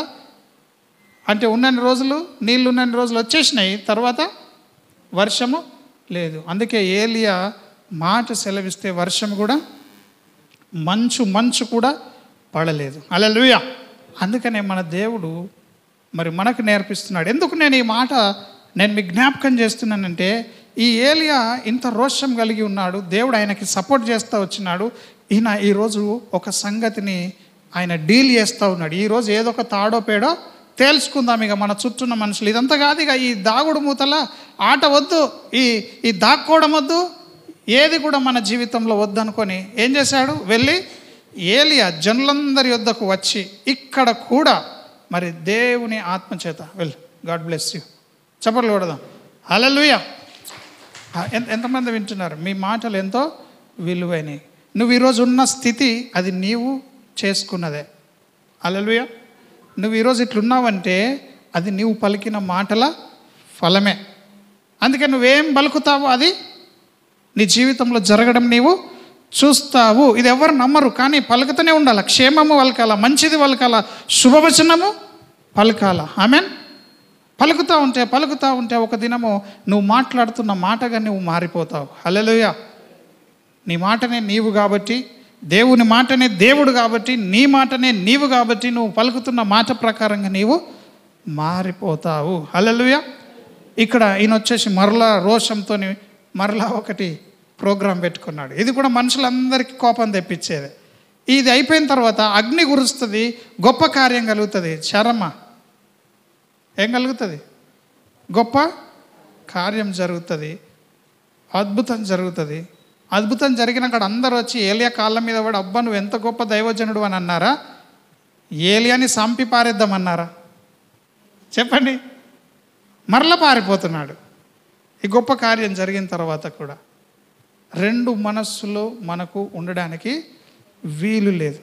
అంటే ఉన్నన్ని రోజులు నీళ్ళు ఉన్నన్ని రోజులు వచ్చేసినాయి, తర్వాత వర్షము లేదు. అందుకే ఏలియా మాట సెలవిస్తే వర్షం కూడా, మంచు కూడా పడలేదు. హల్లెలూయా. అందుకనే మన దేవుడు మరి మనకు నేర్పిస్తున్నాడు. ఎందుకు నేను ఈ మాట మీకు జ్ఞాపకం చేస్తున్నానంటే, ఈ ఏలియా ఇంత రోషం కలిగి ఉన్నాడు, దేవుడు ఆయనకి సపోర్ట్ చేస్తూ వచ్చినాడు. ఈయన ఈరోజు ఒక సంగతిని ఆయన డీల్ చేస్తూ ఉన్నాడు. ఈరోజు ఏదో ఒక తాడో పేడో తేల్చుకుందాం ఇక మన చుట్టూన్న మనుషులు. ఇదంతా కాదు, ఇక ఈ దాగుడు మూతల ఆట వద్దు, ఈ దాక్కోవడం వద్దు, ఏది కూడా మన జీవితంలో వద్దనుకొని ఏం చేశాడు? వెళ్ళి ఏలియా జనులందరి యొద్దకు వచ్చి ఇక్కడ కూడా మరి దేవుని ఆత్మచేత వెళ్ళు. God bless you. చప్పట్లు కొడదాం. హల్లెలూయా. ఎంతమంది వింటున్నారు? మీ మాటలు ఎంతో విలువైనవి. నువ్వు ఈరోజు ఉన్న స్థితి అది నీవు చేసుకున్నదే. హల్లెలూయా. నువ్వు ఈరోజు ఇట్లున్నావంటే అది నీవు పలికిన మాటల ఫలమే. అందుకే నువ్వేం పలుకుతావో అది నీ జీవితంలో జరగడం నీవు చూస్తావు. ఇది ఎవరు నమ్మరు, కానీ పలుకుతూనే ఉండాలి. క్షేమము పలకాల, మంచిది పలకాల, శుభవచనము పలకాల. ఆమెన్. పలుకుతూ ఉంటే ఒక దినము నువ్వు మాట్లాడుతున్న మాటగా నువ్వు మారిపోతావు. హల్లెలూయా. నీ మాటనే నీవు కాబట్టి, దేవుని మాటనే దేవుడు కాబట్టి, నీ మాటనే నీవు కాబట్టి, నువ్వు పలుకుతున్న మాట ప్రకారంగా నీవు మారిపోతావు. హల్లెలూయా. ఇక్కడ ఈయన వచ్చేసి మరలా రోషంతో మరలా ఒకటి ప్రోగ్రాం పెట్టుకున్నాడు. ఇది కూడా మనుషులందరికీ కోపం తెప్పించేది. ఇది అయిపోయిన తర్వాత అగ్ని కురుస్తుంది, గొప్ప కార్యం కలుగుతుంది. శరమ ఏం కలుగుతుంది? గొప్ప కార్యం జరుగుతుంది, అద్భుతం జరుగుతుంది. అద్భుతం జరిగిన అక్కడ అందరూ వచ్చి ఏలియా కాళ్ళ మీద పడి, అబ్బా నువ్వు ఎంత గొప్ప దైవజనుడు అని అన్నారా? ఏలియాని సంపి పారేద్దామన్నారా? చెప్పండి. మరల పారిపోతున్నాడు. ఈ గొప్ప కార్యం జరిగిన తర్వాత కూడా రెండు మనస్సులు మనకు ఉండడానికి వీలు లేదు.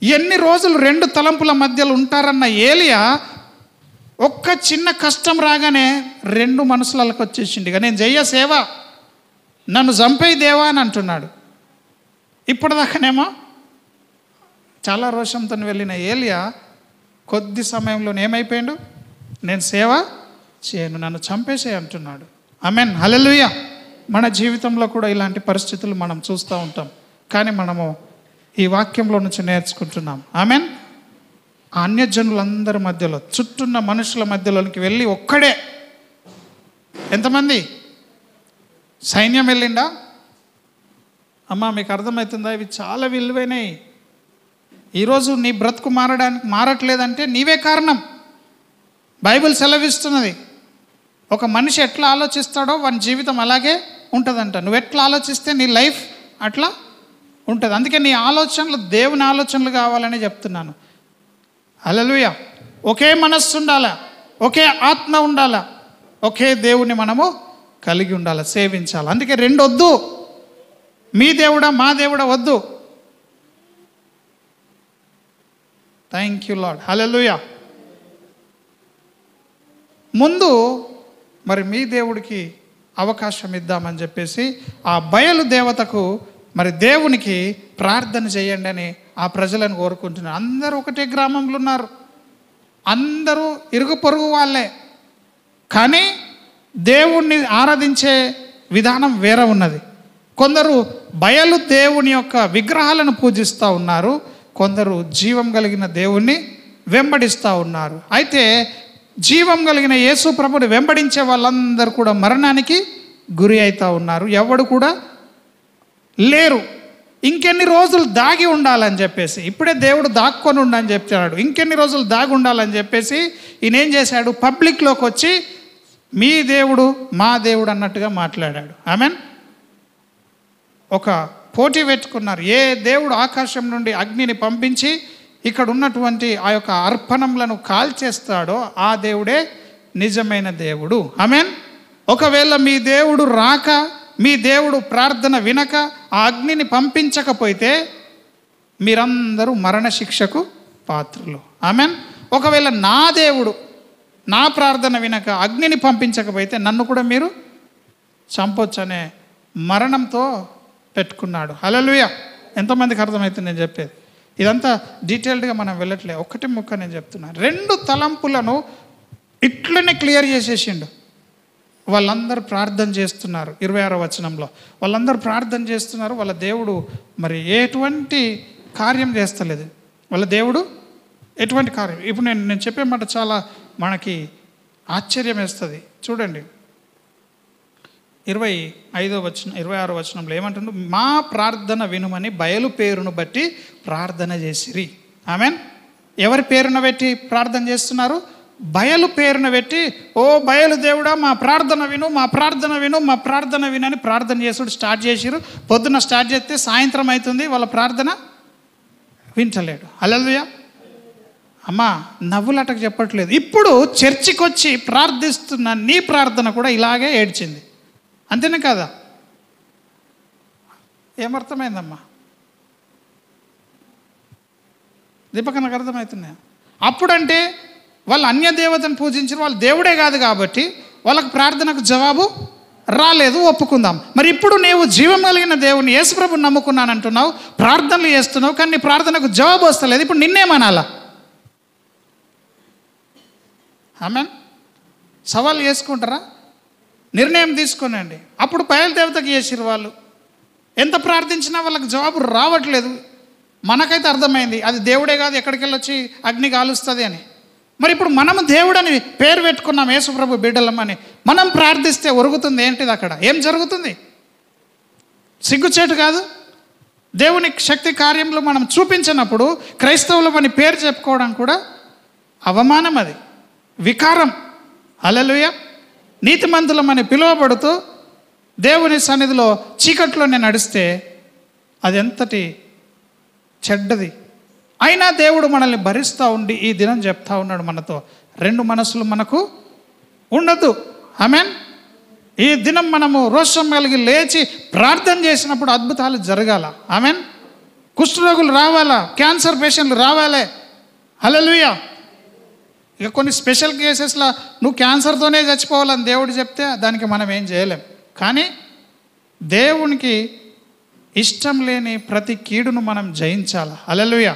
ఎన్ని రోజులు రెండు తలంపుల మధ్యలో ఉంటారన్న ఏలియా ఒక్క చిన్న కష్టం రాగానే రెండు మనసులకు వచ్చేసింది. ఇక నేను చెయ్య సేవ, నన్ను చంపేయి దేవా అని అంటున్నాడు. ఇప్పటిదాకానేమో చాలా రోషంతో వెళ్ళిన ఏలియా కొద్ది సమయంలో ఏమైపోయాడు? నేను సేవ చేయను, నన్ను చంపేసే అంటున్నాడు. ఆమెన్. హల్లెలూయా. మన జీవితంలో కూడా ఇలాంటి పరిస్థితులు మనం చూస్తూ ఉంటాం. కానీ మనము ఈ వాక్యంలో నుంచి నేర్చుకుంటున్నాం. ఆమెన్. ఆ అన్యజనులందరి మధ్యలో, చుట్టూన్న మనుషుల మధ్యలోనికి వెళ్ళి ఒక్కడే, ఎంతమంది? సైన్యం వెళ్ళిండా? అమ్మా మీకు అర్థమవుతుందా? ఇవి చాలా విలువైనవి. ఈరోజు నీ బ్రతుకు మారట్లేదంటే నీవే కారణం. బైబిల్ సెలవిస్తున్నది, ఒక మనిషి ఎట్లా ఆలోచిస్తాడో వాని జీవితం అలాగే ఉంటుందంట. నువ్వు ఎట్లా ఆలోచిస్తే నీ లైఫ్ అట్లా ఉంటుంది. అందుకే నీ ఆలోచనలు దేవుని ఆలోచనలు కావాలని చెప్తున్నాను. హల్లెలూయా. ఒకే మనస్సు ఉండాలా, ఒకే ఆత్మ ఉండాలా, ఒకే దేవుని మనము కలిగి ఉండాలి, సేవించాలి. అందుకే రెండు వద్దు. మీ దేవుడా మా దేవుడా వద్దు. Thank you lord. హల్లెలూయా. ముందు మరి మీ దేవుడికి అవకాశం ఇద్దామని చెప్పేసి ఆ బయలు దేవతకు మరి దేవునికి ప్రార్థన చేయండి అని ఆ ప్రజలను కోరుకుంటున్నారు. అందరూ ఒకటే గ్రామంలో ఉన్నారు, అందరూ ఇరుగు పొరుగు వాళ్ళే. కానీ దేవుణ్ణి ఆరాధించే విధానం వేరే ఉన్నది. కొందరు బయలు దేవుని యొక్క విగ్రహాలను పూజిస్తూ ఉన్నారు, కొందరు జీవం కలిగిన దేవుణ్ణి వెంబడిస్తూ ఉన్నారు. అయితే జీవం కలిగిన యేసు ప్రభుని వెంబడించే వాళ్ళందరూ కూడా మరణానికి గురి అవుతూ ఉన్నారు. ఎవడు కూడా లేరు. ఇంకెన్ని రోజులు దాగి ఉండాలని చెప్పేసి, ఇప్పుడే దేవుడు దాక్కొని ఉండని చెప్తున్నాడు, ఇంకెన్ని రోజులు దాగి ఉండాలని చెప్పేసి ఈయన ఏం చేశాడు? పబ్లిక్లోకి వచ్చి మీ దేవుడు మా దేవుడు అన్నట్టుగా మాట్లాడాడు. ఆమెన్. ఒక పోటీ పెట్టుకున్నారు. ఏ దేవుడు ఆకాశం నుండి అగ్నిని పంపించి ఇక్కడ ఉన్నటువంటి ఆ యొక్క అర్పణములను కాల్చేస్తాడో ఆ దేవుడే నిజమైన దేవుడు. ఆమెన్. ఒకవేళ మీ దేవుడు రాక, మీ దేవుడు ప్రార్థన వినక ఆ అగ్నిని పంపించకపోతే మీరందరూ మరణశిక్షకు పాత్రులు. ఆమెన్. ఒకవేళ నా దేవుడు నా ప్రార్థన వినక అగ్నిని పంపించకపోతే నన్ను కూడా మీరు చంపొచ్చు అనే మరణంతో పెట్టుకున్నాడు. హల్లెలూయా. ఎంతమందికి అర్థమవుతుంది నేను చెప్పేది? ఇదంతా డీటెయిల్డ్గా మనం వెళ్ళట్లే, ఒక్కటి ముక్క నేను చెప్తున్నాను. రెండు తలంపులను ఇట్లనే క్లియర్ చేసేసిండు. వాళ్ళందరూ ప్రార్థన చేస్తున్నారు. 26వ వచనంలో వాళ్ళందరూ ప్రార్థన చేస్తున్నారు. వాళ్ళ దేవుడు మరి ఎటువంటి కార్యం చేస్తలేదు. వాళ్ళ దేవుడు ఎటువంటి కార్యం. ఇప్పుడు నేను చెప్పే మాట చాలా మనకి ఆశ్చర్యం వేస్తుంది. చూడండి 26వ వచనంలో ఏమంటుందో, మా ప్రార్థన వినుమని బయలు పేరును బట్టి ప్రార్థన చేసిరి. ఆమెన్. ఎవరి పేరును పెట్టి ప్రార్థన చేస్తున్నారు? బయలు పేరును పెట్టి, ఓ బయలు దేవుడా మా ప్రార్థన విను, మా ప్రార్థన విను, మా ప్రార్థన విను అని ప్రార్థన చేసుడు స్టార్ట్ చేసిరు. పొద్దున్న స్టార్ట్ చేస్తే సాయంత్రం అవుతుంది, వాళ్ళ ప్రార్థన వింటలేడు. హల్లెలూయా. అమ్మా నవ్వులటకు చెప్పట్లేదు. ఇప్పుడు చర్చికి వచ్చి ప్రార్థిస్తున్న నీ ప్రార్థన కూడా ఇలాగే ఏడ్చింది. అంతేనే కదా? ఏమర్థమైందమ్మా? దీపక నాకు అర్థమవుతున్నాయా? అప్పుడంటే వాళ్ళు అన్య దేవతను పూజించిన వాళ్ళు దేవుడే కాదు కాబట్టి వాళ్ళకు ప్రార్థనకు జవాబు రాలేదు, ఒప్పుకుందాం. మరి ఇప్పుడు నీవు జీవం కలిగిన దేవుని యేసుప్రభుని నమ్ముకున్నానంటున్నావు, ప్రార్థనలు చేస్తున్నావు, కానీ నీ ప్రార్థనకు జవాబు వస్తలేదు. ఇప్పుడు నిన్నేమనాలా? ఆమెన్. సవాల్ చేసుకుంటారా? నిర్ణయం తీసుకోనండి. అప్పుడు బయలుదేవతకి చేసిరు వాళ్ళు. ఎంత ప్రార్థించినా వాళ్ళకి జవాబు రావట్లేదు. మనకైతే అర్థమైంది అది దేవుడే కాదు, ఎక్కడికి వెళ్ళొచ్చి అగ్ని కాలుస్తుంది అని. మరి ఇప్పుడు మనము దేవుడని పేరు పెట్టుకున్నాం, యేసుప్రభు బిడ్డలమని. మనం ప్రార్థిస్తే ఒరుగుతుంది ఏంటిది? అక్కడ ఏం జరుగుతుంది? సిగ్గుచేటు కాదు? దేవుని శక్తి కార్యంలో మనం చూపించినప్పుడు క్రైస్తవులమని పేరు చెప్పుకోవడం కూడా అవమానం, అది వికారం. హల్లెలూయా. నీతిమంతులమని పిలువబడుతూ దేవుని సన్నిధిలో చీకట్లోనే నడిస్తే అది ఎంతటి చెడ్డది. అయినా దేవుడు మనల్ని భరిస్తూ ఉండి ఈ దినం చెప్తా ఉన్నాడు మనతో, 2 మనసులు మనకు ఉండద్దు. ఆమేన్. ఈ దినం మనము రోషం కలిగి లేచి ప్రార్థన చేసినప్పుడు అద్భుతాలు జరగాల. ఆమేన్. కుష్ఠరోగులు రావాలా, క్యాన్సర్ పేషెంట్లు రావాలే. హల్లెలూయా. ఇక కొన్ని స్పెషల్ కేసెస్లో నువ్వు క్యాన్సర్తోనే చచ్చిపోవాలని దేవుడు చెప్తే దానికి మనం ఏం చేయలేం. కానీ దేవునికి ఇష్టం లేని ప్రతి కీడును మనం జయించాలి. హల్లెలూయా.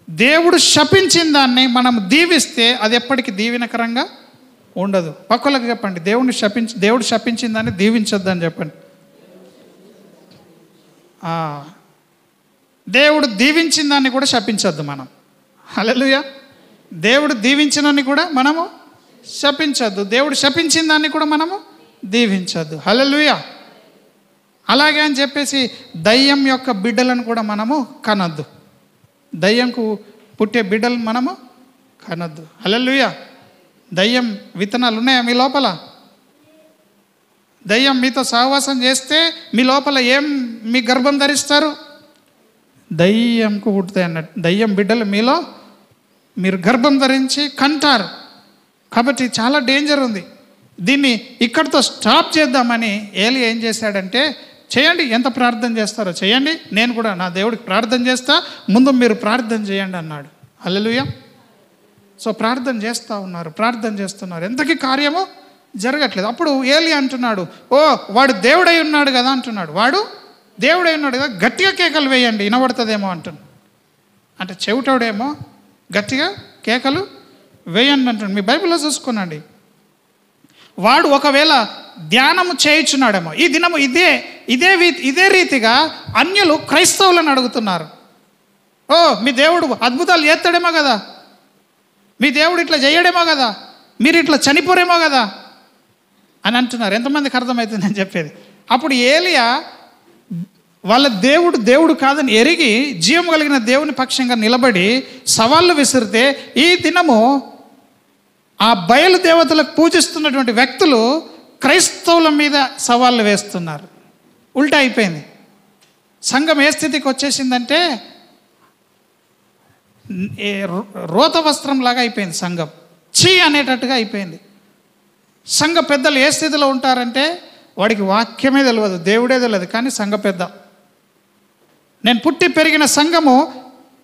దేవుడు శపించిన దాన్ని మనం దీవిస్తే అది ఎప్పటికీ దీవెనకరంగా ఉండదు. పక్కలకు చెప్పండి, దేవుడు శపించిన దాన్ని దీవించొద్దని చెప్పండి. దేవుడు దీవించిన దాన్ని కూడా శపించొద్దు మనం. హల్లెలూయా. దేవుడు దీవించినని కూడా మనము శపించొద్దు, దేవుడు శపించిన దాన్ని కూడా మనము దీవించొద్దు. హల్లెలూయా. అలాగే అని చెప్పేసి దయ్యం యొక్క బిడ్డలను కూడా మనము కనొద్దు. దయ్యంకు పుట్టే బిడ్డలను మనము కనొద్దు. హల్లెలూయా. దయ్యం విత్తనాలు ఉన్నాయా మీ లోపల? దయ్యం మీతో సహవాసం చేస్తే మీ లోపల ఏం మీ గర్భం ధరిస్తారు? దయ్యంకు పుట్టుతాయి అన్నట్టు. దయ్యం బిడ్డలు మీలో మీరు గర్భం ధరించి కంటారు. కాబట్టి చాలా డేంజర్ ఉంది. దీన్ని ఇక్కడితో స్టాప్ చేద్దామని ఏలి ఏం చేశాడంటే, చేయండి, ఎంత ప్రార్థన చేస్తారో చేయండి, నేను కూడా నా దేవుడికి ప్రార్థన చేస్తా, ముందు మీరు ప్రార్థన చేయండి అన్నాడు. హల్లెలూయా. సో ప్రార్థన చేస్తున్నారు, ఎంతకీ కార్యము జరగట్లేదు. అప్పుడు ఏలి అంటున్నాడు, ఓ వాడు దేవుడై ఉన్నాడు కదా అంటున్నాడు. వాడు దేవుడై ఉన్నాడు కదా, గట్టిగా కేకలు వేయండి వినబడుతుందేమో అంటున్నాడు. అంటే చెవిటోడేమో గట్టిగా కేకలు వేయండి అంటున్నాడు. మీ బైబిల్లో చూసుకోనండి. వాడు ఒకవేళ ధ్యానము చేయుచున్నాడేమో. ఈ దినము ఇదే రీతిగా అన్యులు క్రైస్తవులను అడుగుతున్నారు, ఓ మీ దేవుడు అద్భుతాలు చేస్తాడేమో కదా, మీ దేవుడు ఇట్లా చేయడేమో కదా, మీరు ఇట్లా చనిపోరేమో కదా అని అంటున్నారు. ఎంతమందికి అర్థమవుతుంది నేను చెప్పేది? అప్పుడు ఏలియా వాళ్ళ దేవుడు కాదని ఎరిగి జీవం కలిగిన దేవుని పక్షంగా నిలబడి సవాళ్ళు విసిరితే, ఈ దినము ఆ బయలు దేవతలకు పూజిస్తున్నటువంటి వ్యక్తులు క్రైస్తవుల మీద సవాళ్ళు వేస్తున్నారు. ఉల్టా అయిపోయింది. సంఘం ఏ స్థితికి వచ్చేసిందంటే రోత వస్త్రంలాగా అయిపోయింది. సంఘం చీ అనేటట్టుగా అయిపోయింది. సంఘ పెద్దలు ఏ స్థితిలో ఉంటారంటే వాడికి వాక్యమే తెలియదు, దేవుడే తెలియదు, కానీ సంఘ పెద్ద. నేను పుట్టి పెరిగిన సంఘము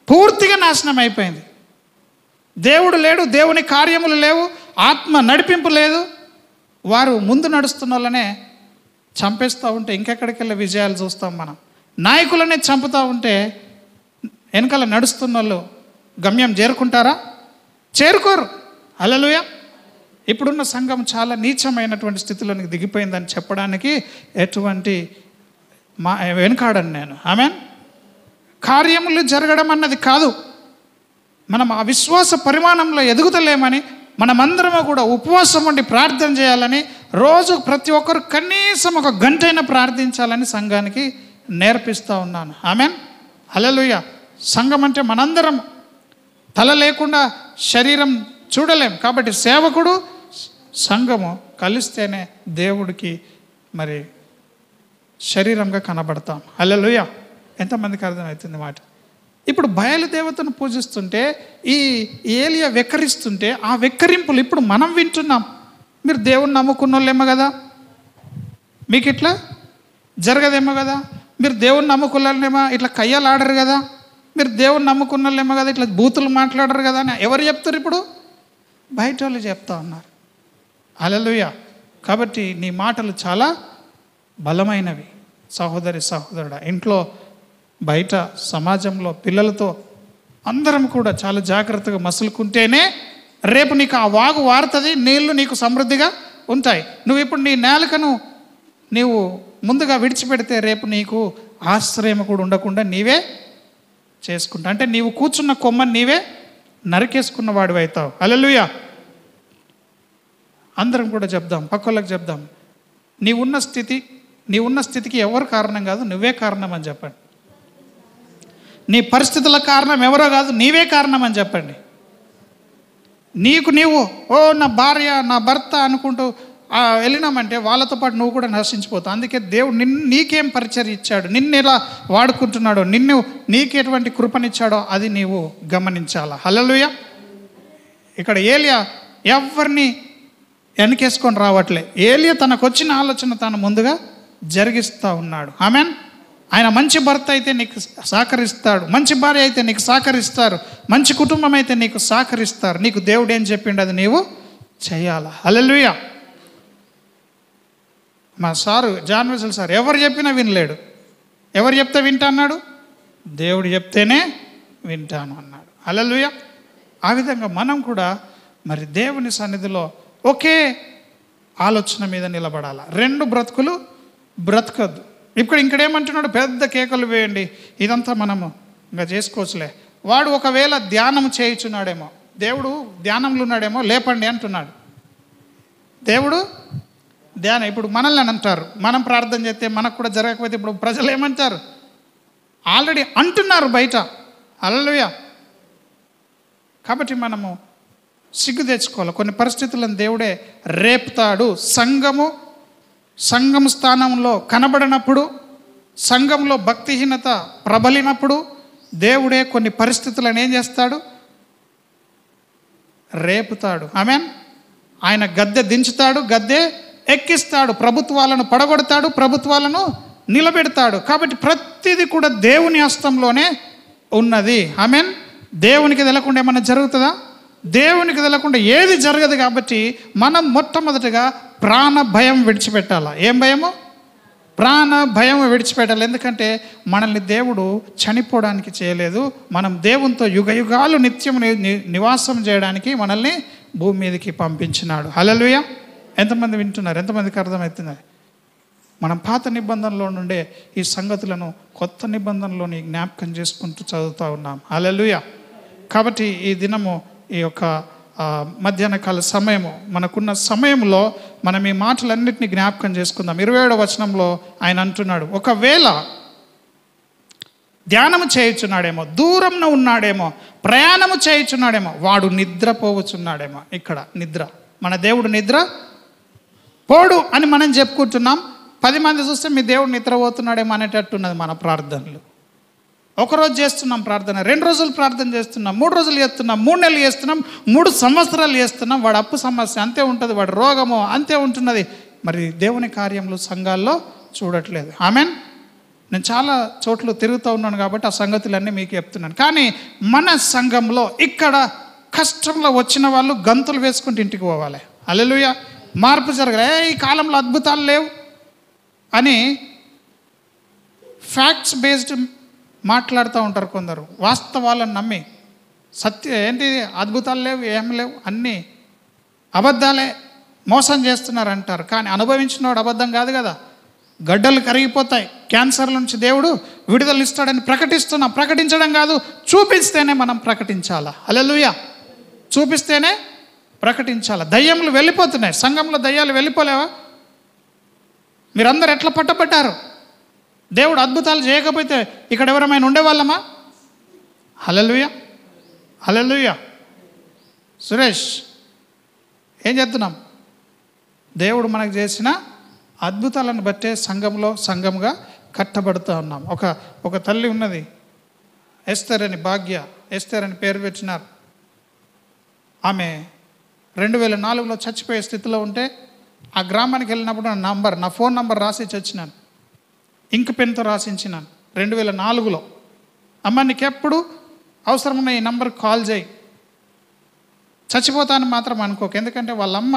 పూర్తిగా నాశనం అయిపోయింది. దేవుడు లేడు, దేవుని కార్యములు లేవు, ఆత్మ నడిపింపు లేదు. వారు ముందు నడుస్తున్న వాళ్ళనే చంపేస్తూ ఉంటే ఇంకెక్కడికి వెళ్ళే విజయాలు చూస్తాం మనం. నాయకులనే చంపుతూ ఉంటే వెనకాల నడుస్తున్న వాళ్ళు గమ్యం చేరుకుంటారా? చేరుకోరు. హల్లెలూయా. ఇప్పుడున్న సంఘం చాలా నీచమైనటువంటి స్థితిలోనికి దిగిపోయిందని చెప్పడానికి ఎటువంటి వెనుకాడను నేను. ఆమేన్. కార్యములు జరగడం అన్నది కాదు, మనం ఆ విశ్వాస పరిమాణంలో ఎదుగుతలేమని మనమందరము కూడా ఉపవాసం ఉండి ప్రార్థన చేయాలని, రోజు ప్రతి ఒక్కరు కనీసం 1 గంటైనా ప్రార్థించాలని సంఘానికి నేర్పిస్తూ ఉన్నాను. ఆమేన్. హల్లెలూయా. సంఘం అంటే మనందరం, తల లేకుండా శరీరం చూడలేం. కాబట్టి సేవకుడు సంఘము కలిస్తేనే దేవుడికి మరి శరీరంగా కనబడతాం. హల్లెలూయా. ఎంతమందికి అర్థమవుతుంది మాట? ఇప్పుడు బయలుదేవతను పూజిస్తుంటే ఈ ఏలియా వెక్కరిస్తుంటే ఆ వెక్కరింపులు ఇప్పుడు మనం వింటున్నాం. మీరు దేవుణ్ణి నమ్ముకున్న వాళ్ళేమో కదా, మీకు ఇట్లా జరగదేమో కదా, మీరు దేవుణ్ణి నమ్ముకున్నాళ్ళేమో ఇట్లా కయ్యాలు ఆడరు కదా, మీరు దేవుణ్ణి నమ్ముకున్న వాళ్ళేమో కదా ఇట్లా బూతులు మాట్లాడరు కదా అని ఎవరు చెప్తారు? ఇప్పుడు బయట వాళ్ళు చెప్తా ఉన్నారు. హల్లెలూయా. కాబట్టి నీ మాటలు చాలా బలమైనవి సహోదరి సహోదరుడా. ఇంట్లో బయట సమాజంలో పిల్లలతో అందరం కూడా చాలా జాగ్రత్తగా మసులుకుంటేనే రేపు నీకు ఆ వాగు వారుతుంది, నీళ్లు నీకు సమృద్ధిగా ఉంటాయి. నువ్వు ఇప్పుడు నీ నేలకను నీవు ముందుగా విడిచిపెడితే రేపు నీకు ఆశ్రయం కూడా ఉండకుండా నీవే చేసుకుంటా. అంటే నీవు కూర్చున్న కొమ్మని నీవే నరికేసుకున్న వాడివి అవుతావు. హల్లెలూయా. అందరం కూడా చెప్దాం, పక్కలకు చెప్దాం, నీ ఉన్న స్థితికి ఎవరు కారణం కాదు, నువ్వే కారణం అని చెప్పండి. నీ పరిస్థితుల కారణం ఎవరో కాదు, నీవే కారణం అని చెప్పండి. నీవు నా భార్య నా భర్త అనుకుంటూ వెళ్ళినామంటే వాళ్ళతో పాటు నువ్వు కూడా నశించిపోతావు. అందుకే దేవుడు నీకేం పరిచయం ఇచ్చాడు, నిన్ను ఎలా వాడుకుంటున్నాడో, నీకు ఎటువంటి కృపనిచ్చాడో అది నీవు గమనించాలా. హల్లెలూయా. ఇక్కడ ఏలియా ఎవరిని వెనకేసుకొని రావట్లే. ఏలియా తనకు వచ్చిన ఆలోచన తాను ముందుగా జరిగిస్తూ ఉన్నాడు. ఆమెన్. ఆయన మంచి భర్త అయితే నీకు సహకరిస్తాడు, మంచి భార్య అయితే నీకు సహకరిస్తారు, మంచి కుటుంబం అయితే నీకు సహకరిస్తారు. నీకు దేవుడు ఏం చెప్పిండు అది నీవు చేయాలా. హల్లెలూయా. మా సారు జాన్ వెస్లీ సార్ ఎవరు చెప్పినా వినలేడు. ఎవరు చెప్తే వింటా అన్నాడు? దేవుడు చెప్తేనే వింటాను అన్నాడు. హల్లెలూయా. ఆ విధంగా మనం కూడా మరి దేవుని సన్నిధిలో ఒకే ఆలోచన మీద నిలబడాలి. రెండు బ్రతుకులు బ్రతకద్దు. ఇక్కడేమంటున్నాడు? పెద్ద కేకలు వేయండి, ఇదంతా మనము ఇంకా చేసుకోవచ్చులే. వాడు ఒకవేళ ధ్యానం చేయించున్నాడేమో, దేవుడు ధ్యానంలో ఉన్నాడేమో, లేపండి అంటున్నాడు. దేవుడు ధ్యానం. ఇప్పుడు మనల్ని అని అంటారు, మనం ప్రార్థన చేస్తే మనకు కూడా జరగకపోతే ఇప్పుడు ప్రజలు ఏమంటారు? ఆల్రెడీ అంటున్నారు బయట. హల్లెలూయా. కాబట్టి మనము సిగ్గు తెచ్చుకోవాలి. కొన్ని పరిస్థితులను దేవుడే రేపుతాడు. సంఘం స్థానంలో కనబడినప్పుడు, సంఘంలో భక్తిహీనత ప్రబలినప్పుడు దేవుడే కొన్ని పరిస్థితులను ఏం చేస్తాడు? రేపుతాడు. ఆమేన్. ఆయన గద్దె దించుతాడు, గద్దె ఎక్కిస్తాడు, ప్రభుత్వాలను పడగొడతాడు, ప్రభుత్వాలను నిలబెడతాడు. కాబట్టి ప్రతిదీ కూడా దేవుని హస్తంలోనే ఉన్నది. ఆమేన్. దేవునికి తెలకుండా ఏమన్నా జరుగుతుందా? దేవునికి తెలకుండా ఏది జరగదు. కాబట్టి మనం మొట్టమొదటిగా ప్రాణ భయం విడిచిపెట్టాలా. ఏం భయము? ప్రాణ భయం విడిచిపెట్టాలి. ఎందుకంటే మనల్ని దేవుడు చనిపోవడానికి చేయలేదు, మనం దేవునితో యుగయుగాలు నిత్యం నివాసం చేయడానికి మనల్ని భూమి మీదకి పంపించినాడు. హల్లెలూయా. ఎంతమంది వింటున్నారు? ఎంతమందికి అర్థమవుతుంది? మనం పాత నిబంధనలో నుండే ఈ సంగతులను కొత్త నిబంధనలోని జ్ఞాపకం చేసుకుంటూ చదువుతూ ఉన్నాం. హల్లెలూయా. కాబట్టి ఈ దినము, ఈ యొక్క మధ్యాహ్న కాల సమయము, మనకున్న సమయంలో మనం ఈ మాటలన్నింటినీ జ్ఞాపకం చేసుకుందాం. 27వ వచనంలో ఆయన అంటున్నాడు, ఒకవేళ ధ్యానము చేయుచున్నాడేమో, దూరంలో ఉన్నాడేమో, ప్రయాణము చేయుచున్నాడేమో, వాడు నిద్రపోవచ్చున్నాడేమో. ఇక్కడ నిద్ర, మన దేవుడు నిద్ర పోడు అని మనం చెప్పుకుంటున్నాం. 10 మంది చూస్తే మీ దేవుడు నిద్రపోతున్నాడేమో అనేటట్టున్నది మన ప్రార్థనలు. ఒకరోజు చేస్తున్నాం ప్రార్థన, 2 రోజులు ప్రార్థన చేస్తున్నాం, 3 రోజులు చేస్తున్నాం, 3 నెలలు చేస్తున్నాం, 3 సంవత్సరాలు చేస్తున్నాం. వాడు అప్పు సమస్య అంతే ఉంటుంది, వాడు రోగము అంతే ఉంటున్నది. మరి దేవుని కార్యములు సంఘాల్లో చూడట్లేదు. ఆమెన్. నేను చాలా చోట్ల తిరుగుతూ ఉన్నాను కాబట్టి ఆ సంగతులన్నీ మీకు చెప్తున్నాను. కానీ మన సంఘంలో ఇక్కడ కష్టంలో వచ్చిన వాళ్ళు గంతులు వేసుకుంటూ ఇంటికి పోవాలి. హల్లెలూయా. మార్పు జరగలే, ఈ కాలంలో అద్భుతాలు లేవు అని ఫ్యాక్ట్స్ బేస్డ్ మాట్లాడుతూ ఉంటారు కొందరు. వాస్తవాలను నమ్మి ఏంటి అద్భుతాలు లేవు, ఏం లేవు, అన్నీ అబద్ధాలే, మోసం చేస్తున్నారు అంటారు. కానీ అనుభవించినవాడు అబద్ధం కాదు కదా. గడ్డలు కరిగిపోతాయి, క్యాన్సర్ల నుంచి దేవుడు విడుదల ఇస్తాడని ప్రకటించడం కాదు, చూపిస్తేనే మనం ప్రకటించాలా. హల్లెలూయా. చూపిస్తేనే ప్రకటించాలా. దయ్యములు వెళ్ళిపోతున్నాయి, సంఘంలో దయ్యాలు వెళ్ళిపోలేవా? మీరందరూ ఎట్లా పట్టబడ్డారు? దేవుడు అద్భుతాలు చేయకపోతే ఇక్కడ ఎవరమైనా ఉండేవాళ్ళమా? హల్లెలూయా. హల్లెలూయా. సురేష్ ఏం చేస్తున్నాం? దేవుడు మనకు చేసిన అద్భుతాలను బట్టే సంఘంగా కట్టబడుతూ ఉన్నాం. ఒక తల్లి ఉన్నది, ఎస్తర్ అని, భాగ్య ఎస్తర్ అని పేరు పెట్టినారు. ఆమె 2004లో చచ్చిపోయే స్థితిలో ఉంటే ఆ గ్రామానికి వెళ్ళినప్పుడు నా ఫోన్ నంబర్ రాసి చచ్చినాను, ఇంక్ పెన్తో రాసించినాను 2004లో. అమ్మ నీకెప్పుడు అవసరమున్న ఈ నంబర్కి కాల్ చేయి, చచ్చిపోతాను మాత్రం అనుకోకు. ఎందుకంటే వాళ్ళమ్మ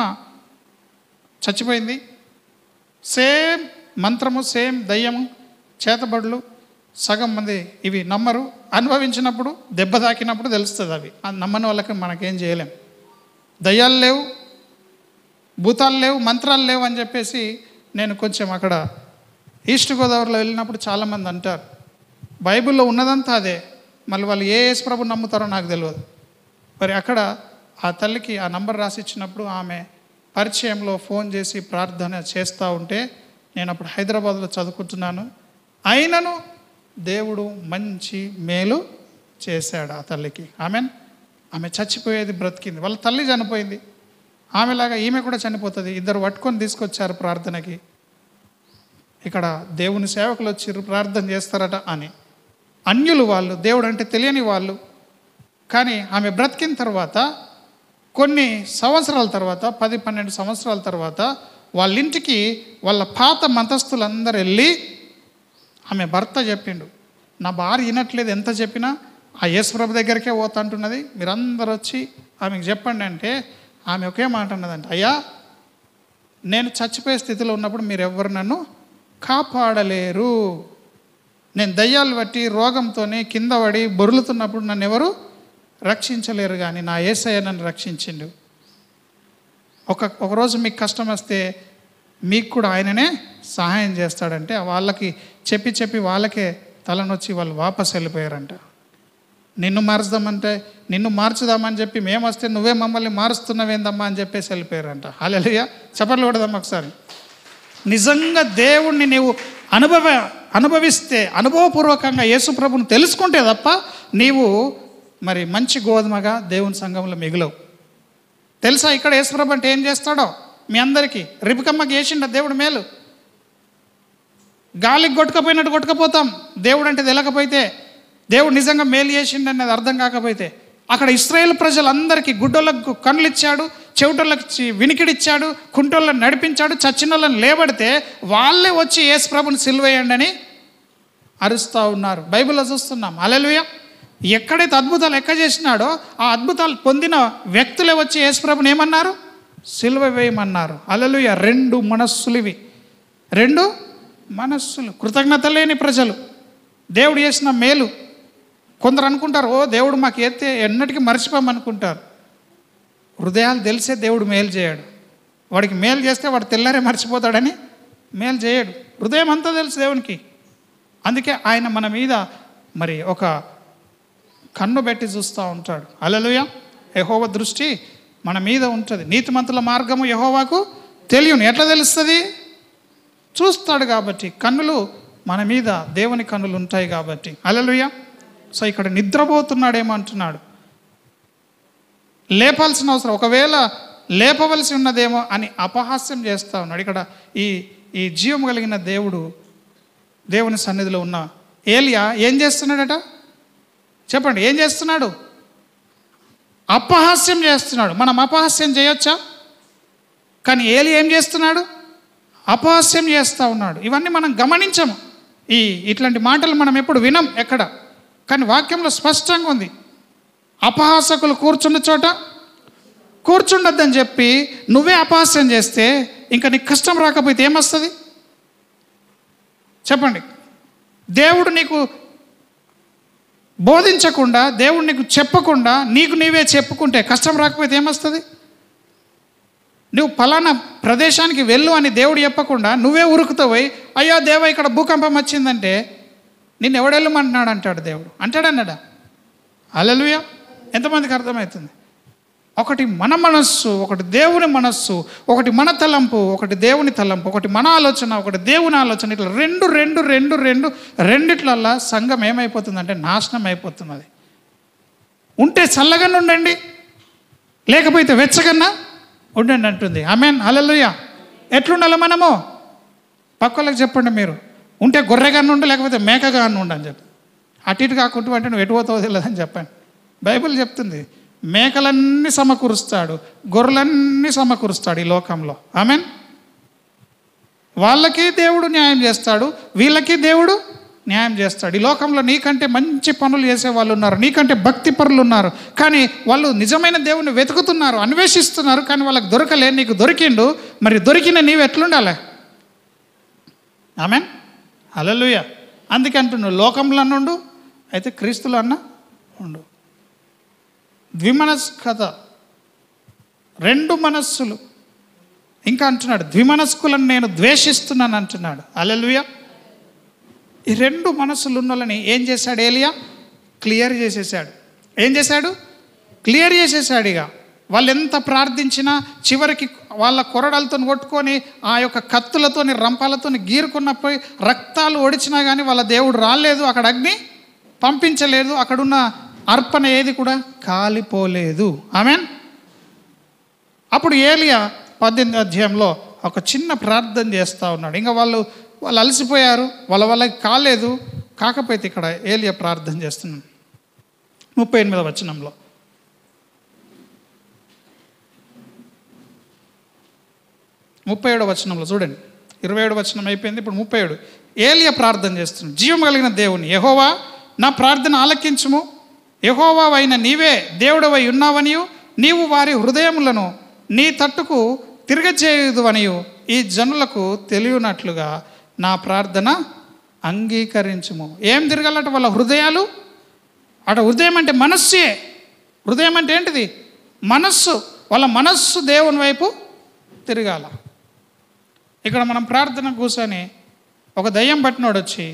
చచ్చిపోయింది. సేమ్ మంత్రము, సేమ్ దయ్యము, చేతబడులు సగం మంది ఇవి నమ్మరు. అనుభవించినప్పుడు, దెబ్బ తాకినప్పుడు తెలుస్తుంది. అవి నమ్మని వాళ్ళకి మనకేం చేయలేం. దయ్యాలు లేవు, భూతాలు లేవు, మంత్రాలు లేవు అని చెప్పేసి నేను కొంచెం అక్కడ ఈస్ట్ గోదావరిలో వెళ్ళినప్పుడు చాలామంది అంటారు బైబిల్లో ఉన్నదంతా అదే, మళ్ళీ వాళ్ళు ఏ యేసు ప్రభుని నమ్ముతారో నాకు తెలియదు. మరి అక్కడ ఆ తల్లికి ఆ నంబర్ రాసి ఇచ్చినప్పుడు ఆమె పరిచయంలో ఫోన్ చేసి ప్రార్థన చేస్తూ ఉంటే నేను అప్పుడు హైదరాబాద్లో చదువుకుంటున్నాను. అయినను దేవుడు మంచి మేలు చేశాడు ఆ తల్లికి. ఆమె చచ్చిపోయేది బ్రతికింది, వాళ్ళ తల్లి చనిపోయింది, ఆమెలాగా ఈమె కూడా చనిపోతుంది. ఇద్దరు పట్టుకొని తీసుకొచ్చారు ప్రార్థనకి. ఇక్కడ దేవుని సేవకులు వచ్చి ప్రార్థన చేస్తారట అని. అన్యులు వాళ్ళు, దేవుడు అంటే తెలియని వాళ్ళు. కానీ ఆమె బ్రతికిన తర్వాత కొన్ని సంవత్సరాల తర్వాత 10-12 సంవత్సరాల తర్వాత వాళ్ళ ఇంటికి వాళ్ళ పాత మతస్థులందరూ వెళ్ళి ఆమె భర్త చెప్పిండు, నా భార్య వినట్లేదు, ఎంత చెప్పినా ఆ యేసుప్రభు దగ్గరికే పోతుంటున్నది, మీరందరూ వచ్చి ఆమెకు చెప్పండి అంటే ఆమె ఒకే మాట అన్నదంట, అయ్యా నేను చచ్చిపోయే స్థితిలో ఉన్నప్పుడు మీరు ఎవ్వరు నన్ను కాపాడలేరు. నేను దయ్యాలు బట్టి రోగంతోనే కింద పడి బొరులుతున్నప్పుడు నన్ను ఎవరు రక్షించలేరు, కానీ నా యేసయ్య నన్ను రక్షించిండు. ఒకరోజు మీకు కష్టం వస్తే మీకు కూడా ఆయననే సహాయం చేస్తాడంటే వాళ్ళకి చెప్పి వాళ్ళకే తలనొచ్చి వాళ్ళు వాపస్ వెళ్ళిపోయారంట. నిన్ను మార్చుదామని చెప్పి మేము వస్తే నువ్వే మమ్మల్ని మారుస్తున్నావేందమ్మా అని చెప్పేసి వెళ్ళిపోయారంట. హల్లెలూయా, చప్పట్లు కొడదాం ఒకసారి. నిజంగా దేవుణ్ణి నీవు అనుభవిస్తే, అనుభవపూర్వకంగా యేసు ప్రభుని తెలుసుకుంటే తప్ప నీవు మరి మంచి గోధుమగా దేవుని సంఘంలో మిగులవు. తెలుసా ఇక్కడ యేసు ప్రభు అంటే ఏం చేస్తాడో మీ అందరికీ? రిబికమ్మకి చేసిండ దేవుడు మేలు. గాలికి కొట్టుకపోయినట్టు కొట్టుకపోతాం దేవుడు అంటే తెలకపోతే, దేవుడు నిజంగా మేలు చేసిండు అనేది అర్థం కాకపోతే. అక్కడ ఇశ్రాయేలు ప్రజలందరికీ గుడ్డోళ్ళకు కళ్ళు ఇచ్చాడు, చెవిటోళ్ళకి వినికిడిచ్చాడు, కుంటోళ్ళని నడిపించాడు, చచ్చినోళ్ళని లేబడితే వాళ్ళే వచ్చి యేసు ప్రభుని సిలువేయండి అని అరుస్తూ ఉన్నారు. బైబిల్లో చూస్తున్నాం. హల్లెలూయా. ఎక్కడైతే అద్భుతాలు చేసినాడో ఆ అద్భుతాలు పొందిన వ్యక్తులే వచ్చి యేసు ప్రభుని ఏమన్నారు? సిలువ వేయమన్నారు. హల్లెలూయా. 2 మనస్సులు ఇవి, 2 మనస్సులు. కృతజ్ఞత లేని ప్రజలు, దేవుడు చేసిన మేలు. కొందరు అనుకుంటారు, ఓ దేవుడు మాకు ఎత్తే ఎన్నటికీ మర్చిపోమనుకుంటారు. హృదయాలు తెలిసే దేవుడు మేలు చేయడు. వాడికి మేలు చేస్తే వాడు తెల్లారే మర్చిపోతాడని మేలు చేయడు. హృదయం అంతా తెలుసు దేవునికి. అందుకే ఆయన మన మీద మరి ఒక కన్ను పెట్టి చూస్తూ ఉంటాడు. హల్లెలూయా. యెహోవా దృష్టి మన మీద ఉంటుంది. నీతిమంతుల మార్గము యెహోవాకు తెలియను. ఎట్లా తెలుస్తుంది? చూస్తాడు కాబట్టి. కన్నులు మన మీద దేవుని కన్నులు ఉంటాయి కాబట్టి. హల్లెలూయా. సో ఇక్కడ నిద్రపోతున్నాడేమో అంటున్నాడు. లేపాల్సిన అవసరం, ఒకవేళ లేపవలసి ఉన్నదేమో అని అపహాస్యం చేస్తూ ఉన్నాడు. ఇక్కడ ఈ జీవం కలిగిన దేవుని సన్నిధిలో ఉన్న ఏలియా ఏం చేస్తున్నాడట? చెప్పండి, ఏం చేస్తున్నాడు? అపహాస్యం చేస్తున్నాడు. మనం అపహాస్యం చేయొచ్చా? కానీ ఏలియా ఏం చేస్తున్నాడు? అపహాస్యం చేస్తూ ఉన్నాడు. ఇవన్నీ మనం గమనించము. ఇట్లాంటి మాటలు మనం ఎప్పుడు వినం ఎక్కడ, కానీ వాక్యంలో స్పష్టంగా ఉంది. అపహాసకులు కూర్చున్న చోట కూర్చుండొద్దని చెప్పి నువ్వే అపహాస్యం చేస్తే ఇంకా నీకు కష్టం రాకపోతే ఏమొస్తుంది? చెప్పండి. దేవుడు నీకు బోధించకుండా, దేవుడు నీకు చెప్పకుండా నీకు నీవే చెప్పుకుంటే కష్టం రాకపోతే ఏమొస్తుంది? నువ్వు ఫలానా ప్రదేశానికి వెళ్ళు అని దేవుడు చెప్పకుండా నువ్వే ఉరుకుతావై, అయ్యో దేవ ఇక్కడ భూకంపం వచ్చిందంటే నిన్ను ఎవడెళ్ళమంటున్నాడు అంటాడు దేవుడు. అంటాడన్నాడా? హల్లెలూయా. ఎంతమందికి అర్థమవుతుంది? ఒకటి మన మనస్సు, ఒకటి దేవుని మనస్సు, ఒకటి మన తలంపు, ఒకటి దేవుని తలంపు, ఒకటి మన ఆలోచన, ఒకటి దేవుని ఆలోచన. ఇట్లా రెండిట్లల్లా సంఘం ఏమైపోతుందంటే నాశనం అయిపోతున్నది. ఉంటే చల్లగన్నా ఉండండి, లేకపోతే వెచ్చగన్నా ఉండండి అంటుంది. ఆమేన్. హల్లెలూయా. ఎట్లుండాలి మనము? పక్కలకు చెప్పండి మీరు. ఉంటే గొర్రెగాను ఉండు, లేకపోతే మేకగాను ఉండు అని చెప్పి. అటు ఇటు కాకుండా అంటే నువ్వు ఎటు పోతావో తెలియదని చెప్పండి. బైబిల్ చెప్తుంది, మేకలన్నీ సమకూరుస్తాడు, గొర్రెలన్నీ సమకూరుస్తాడు ఈ లోకంలో. ఆమేన్. వాళ్ళకి దేవుడు న్యాయం చేస్తాడు, వీళ్ళకి దేవుడు న్యాయం చేస్తాడు. ఈ లోకంలో నీకంటే మంచి పనులు చేసే వాళ్ళు ఉన్నారు, నీకంటే భక్తి పరులు ఉన్నారు, కానీ వాళ్ళు నిజమైన దేవుని వెతుకుతున్నారు, అన్వేషిస్తున్నారు, కానీ వాళ్ళకి దొరకలే. నీకు దొరికిండు, మరి దొరికిన నీవు ఎట్లుండాలి? ఆమేన్. హల్లెలూయా. అందుకే అంటున్నాడు, లోకంలో అన్నుండు, అయితే క్రీస్తులో అన్న ఉండు. ద్విమనస్కత 2 మనస్సులు. ఇంకా అంటున్నాడు, ద్విమనస్కులను నేను ద్వేషిస్తున్నాను అంటున్నాడు. హల్లెలూయా. ఈ 2 మనస్సులు ఉన్నోళ్ళని ఏం చేశాడు ఏలియా? క్లియర్ చేసేసాడు. ఏం చేశాడు? క్లియర్ చేసేసాడు. ఇక వాళ్ళు ఎంత ప్రార్థించినా చివరికి వాళ్ళ కొరడాలతో కొట్టుకొని ఆ యొక్క కత్తులతోని రంపాలతోని గీరుకున్నప్పుడు రక్తాలు ఒడిచినా కానీ వాళ్ళ దేవుడు రాలేదు, అక్కడ అగ్ని పంపించలేదు, అక్కడున్న అర్పణ ఏది కూడా కాలిపోలేదు. ఆమేన్. అప్పుడు ఏలియా 18వ అధ్యాయంలో ఒక చిన్న ప్రార్థన చేస్తూ ఉన్నాడు. ఇంకా వాళ్ళు అలసిపోయారు, వాళ్ళకి కాలేదు. కాకపోతే ఇక్కడ ఏలియా ప్రార్థన చేస్తున్నాడు. 38వ వచనంలో, 37వ వచనంలో చూడండి. 27వ వచనం అయిపోయింది, ఇప్పుడు 37. ఏలియా ప్రార్థన చేస్తున్నాడు. జీవం కలిగిన దేవుని యెహోవా, నా ప్రార్థన ఆలకించుము. యెహోవా అయిన నీవే దేవుడవై ఉన్నావనియు, నీవు వారి హృదయములను నీ తట్టుకు తిరగచేయుదువనియు ఈ జనులకు తెలియనట్లుగా నా ప్రార్థన అంగీకరించుము. ఏం తిరగాలట? వాళ్ళ హృదయాలు. అట హృదయం అంటే మనస్సే. హృదయం అంటే ఏంటిది? మనస్సు. వాళ్ళ మనస్సు దేవుని వైపు తిరగాల. ఇక్కడ మనం ప్రార్థన కూర్చొని ఒక దయ్యం పట్టినోడు వచ్చి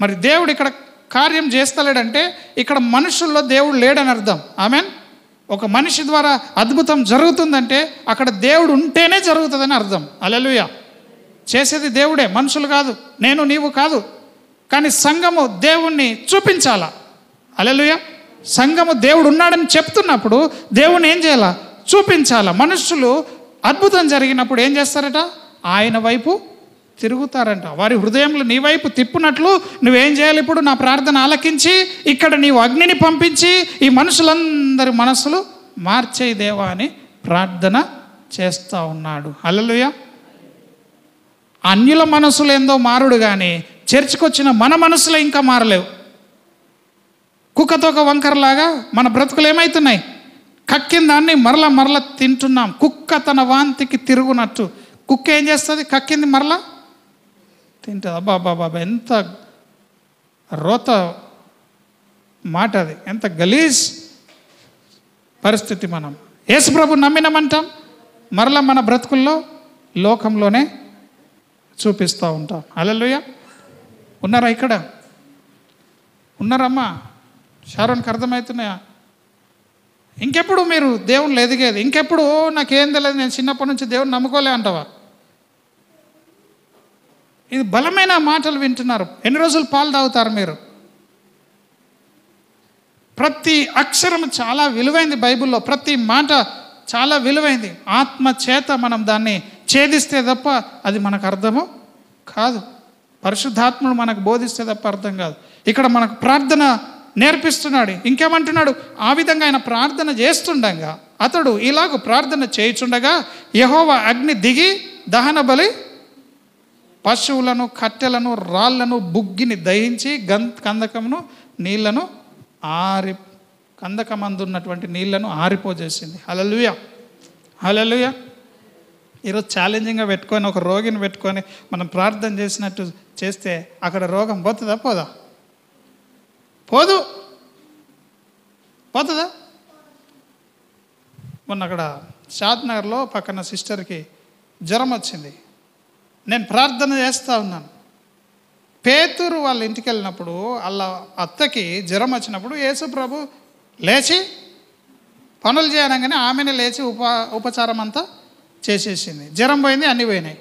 మరి దేవుడు ఇక్కడ కార్యం చేస్తలేడంటే ఇక్కడ మనుషుల్లో దేవుడు లేడని అర్థం. ఆమెన్. ఒక మనిషి ద్వారా అద్భుతం జరుగుతుందంటే అక్కడ దేవుడు ఉంటేనే జరుగుతుందని అర్థం. హల్లెలూయా. చేసేది దేవుడే, మనుషులు కాదు, నేను నీవు కాదు. కానీ సంఘము దేవుణ్ణి చూపించాలా. హల్లెలూయా. సంఘము దేవుడు ఉన్నాడని చెప్తున్నప్పుడు దేవుణ్ణి ఏం చేయాలా? చూపించాలా. మనుషులు అద్భుతం జరిగినప్పుడు ఏం చేస్తారట? ఆయన వైపు తిరుగుతారంట. వారి హృదయంలో నీ వైపు తిప్పునట్లు నువ్వేం చేయాలి? ఇప్పుడు నా ప్రార్థన ఆలకించి ఇక్కడ నీవు అగ్నిని పంపించి ఈ మనుషులందరి మనసులు మార్చేయి దేవా అని ప్రార్థన చేస్తూ ఉన్నాడు. హల్లెలూయా. అన్యుల మనసులు ఏందో మారుడు కానీ చర్చికొచ్చిన మన మనసులో ఇంకా మారలేవు. కుక్కతోక వంకరలాగా మన బ్రతుకులు ఏమవుతున్నాయి? కక్కిన దాన్ని మరల తింటున్నాం. కుక్క తన వాంతికి తిరుగునట్టు. కుక్క ఏం చేస్తుంది? కక్కింది మరలా తింటుంది. అబ్బాబాబా, ఎంత రోత మాట అది, ఎంత గలీజ్ పరిస్థితి. మనం యేసుప్రభు నమ్మినామంటాం, మరలా మన బ్రతుకుల్లో లోకంలోనే చూపిస్తూ ఉంటాం. హల్లెలూయా. ఉన్నారా? ఇక్కడ ఉన్నారమ్మా? షారోన్కి అర్థమవుతున్నాయా? ఇంకెప్పుడు మీరు దేవుళ్ళు ఎదిగేది? ఇంకెప్పుడు నాకేం తెలియదు, నేను చిన్నప్పటి నుంచి దేవుని నమ్ముకోలే అంటావా? ఇది బలమైన మాటలు వింటున్నారు. ఎన్ని రోజులు పాలు తాగుతారు మీరు? ప్రతి అక్షరం చాలా విలువైంది బైబిల్లో. ప్రతి మాట చాలా విలువైంది. ఆత్మ చేత మనం దాన్ని ఛేదిస్తే తప్ప అది మనకు అర్థము కాదు. పరిశుద్ధాత్ముడు మనకు బోధిస్తే తప్ప అర్థం కాదు. ఇక్కడ మనకు ప్రార్థన నేర్పిస్తున్నాడు. ఇంకేమంటున్నాడు? ఆ విధంగా ఆయన ప్రార్థన చేస్తుండగా అతడు ఇలాగ ప్రార్థన చేయుచుండగా యెహోవా అగ్ని దిగి దహన బలి పశువులను, కట్టెలను, రాళ్లను, బుగ్గిని దహించి కందకమును నీళ్లను కందకమందున్నటువంటి నీళ్లను ఆరిపోజేసింది. హల్లెలూయా. హల్లెలూయా. ఈరోజు ఛాలెంజింగ్గా పెట్టుకొని ఒక రోగిని పెట్టుకొని మనం ప్రార్థన చేసినట్టు చేస్తే అక్కడ రోగం పోతుందా? పోతుందా? మొన్న అక్కడ షాద్నగర్లో పక్కన సిస్టర్కి జ్వరం వచ్చింది. నేను ప్రార్థన చేస్తూ ఉన్నాను. పేతురు వాళ్ళ ఇంటికి వెళ్ళినప్పుడు వాళ్ళ అత్తకి జ్వరం వచ్చినప్పుడు యేసు ప్రభు లేచి పనులు చేయడంగానే ఆమెనే లేచి ఉపచారం అంతా చేసేసింది. జ్వరం పోయింది, అన్నీ పోయినాయి.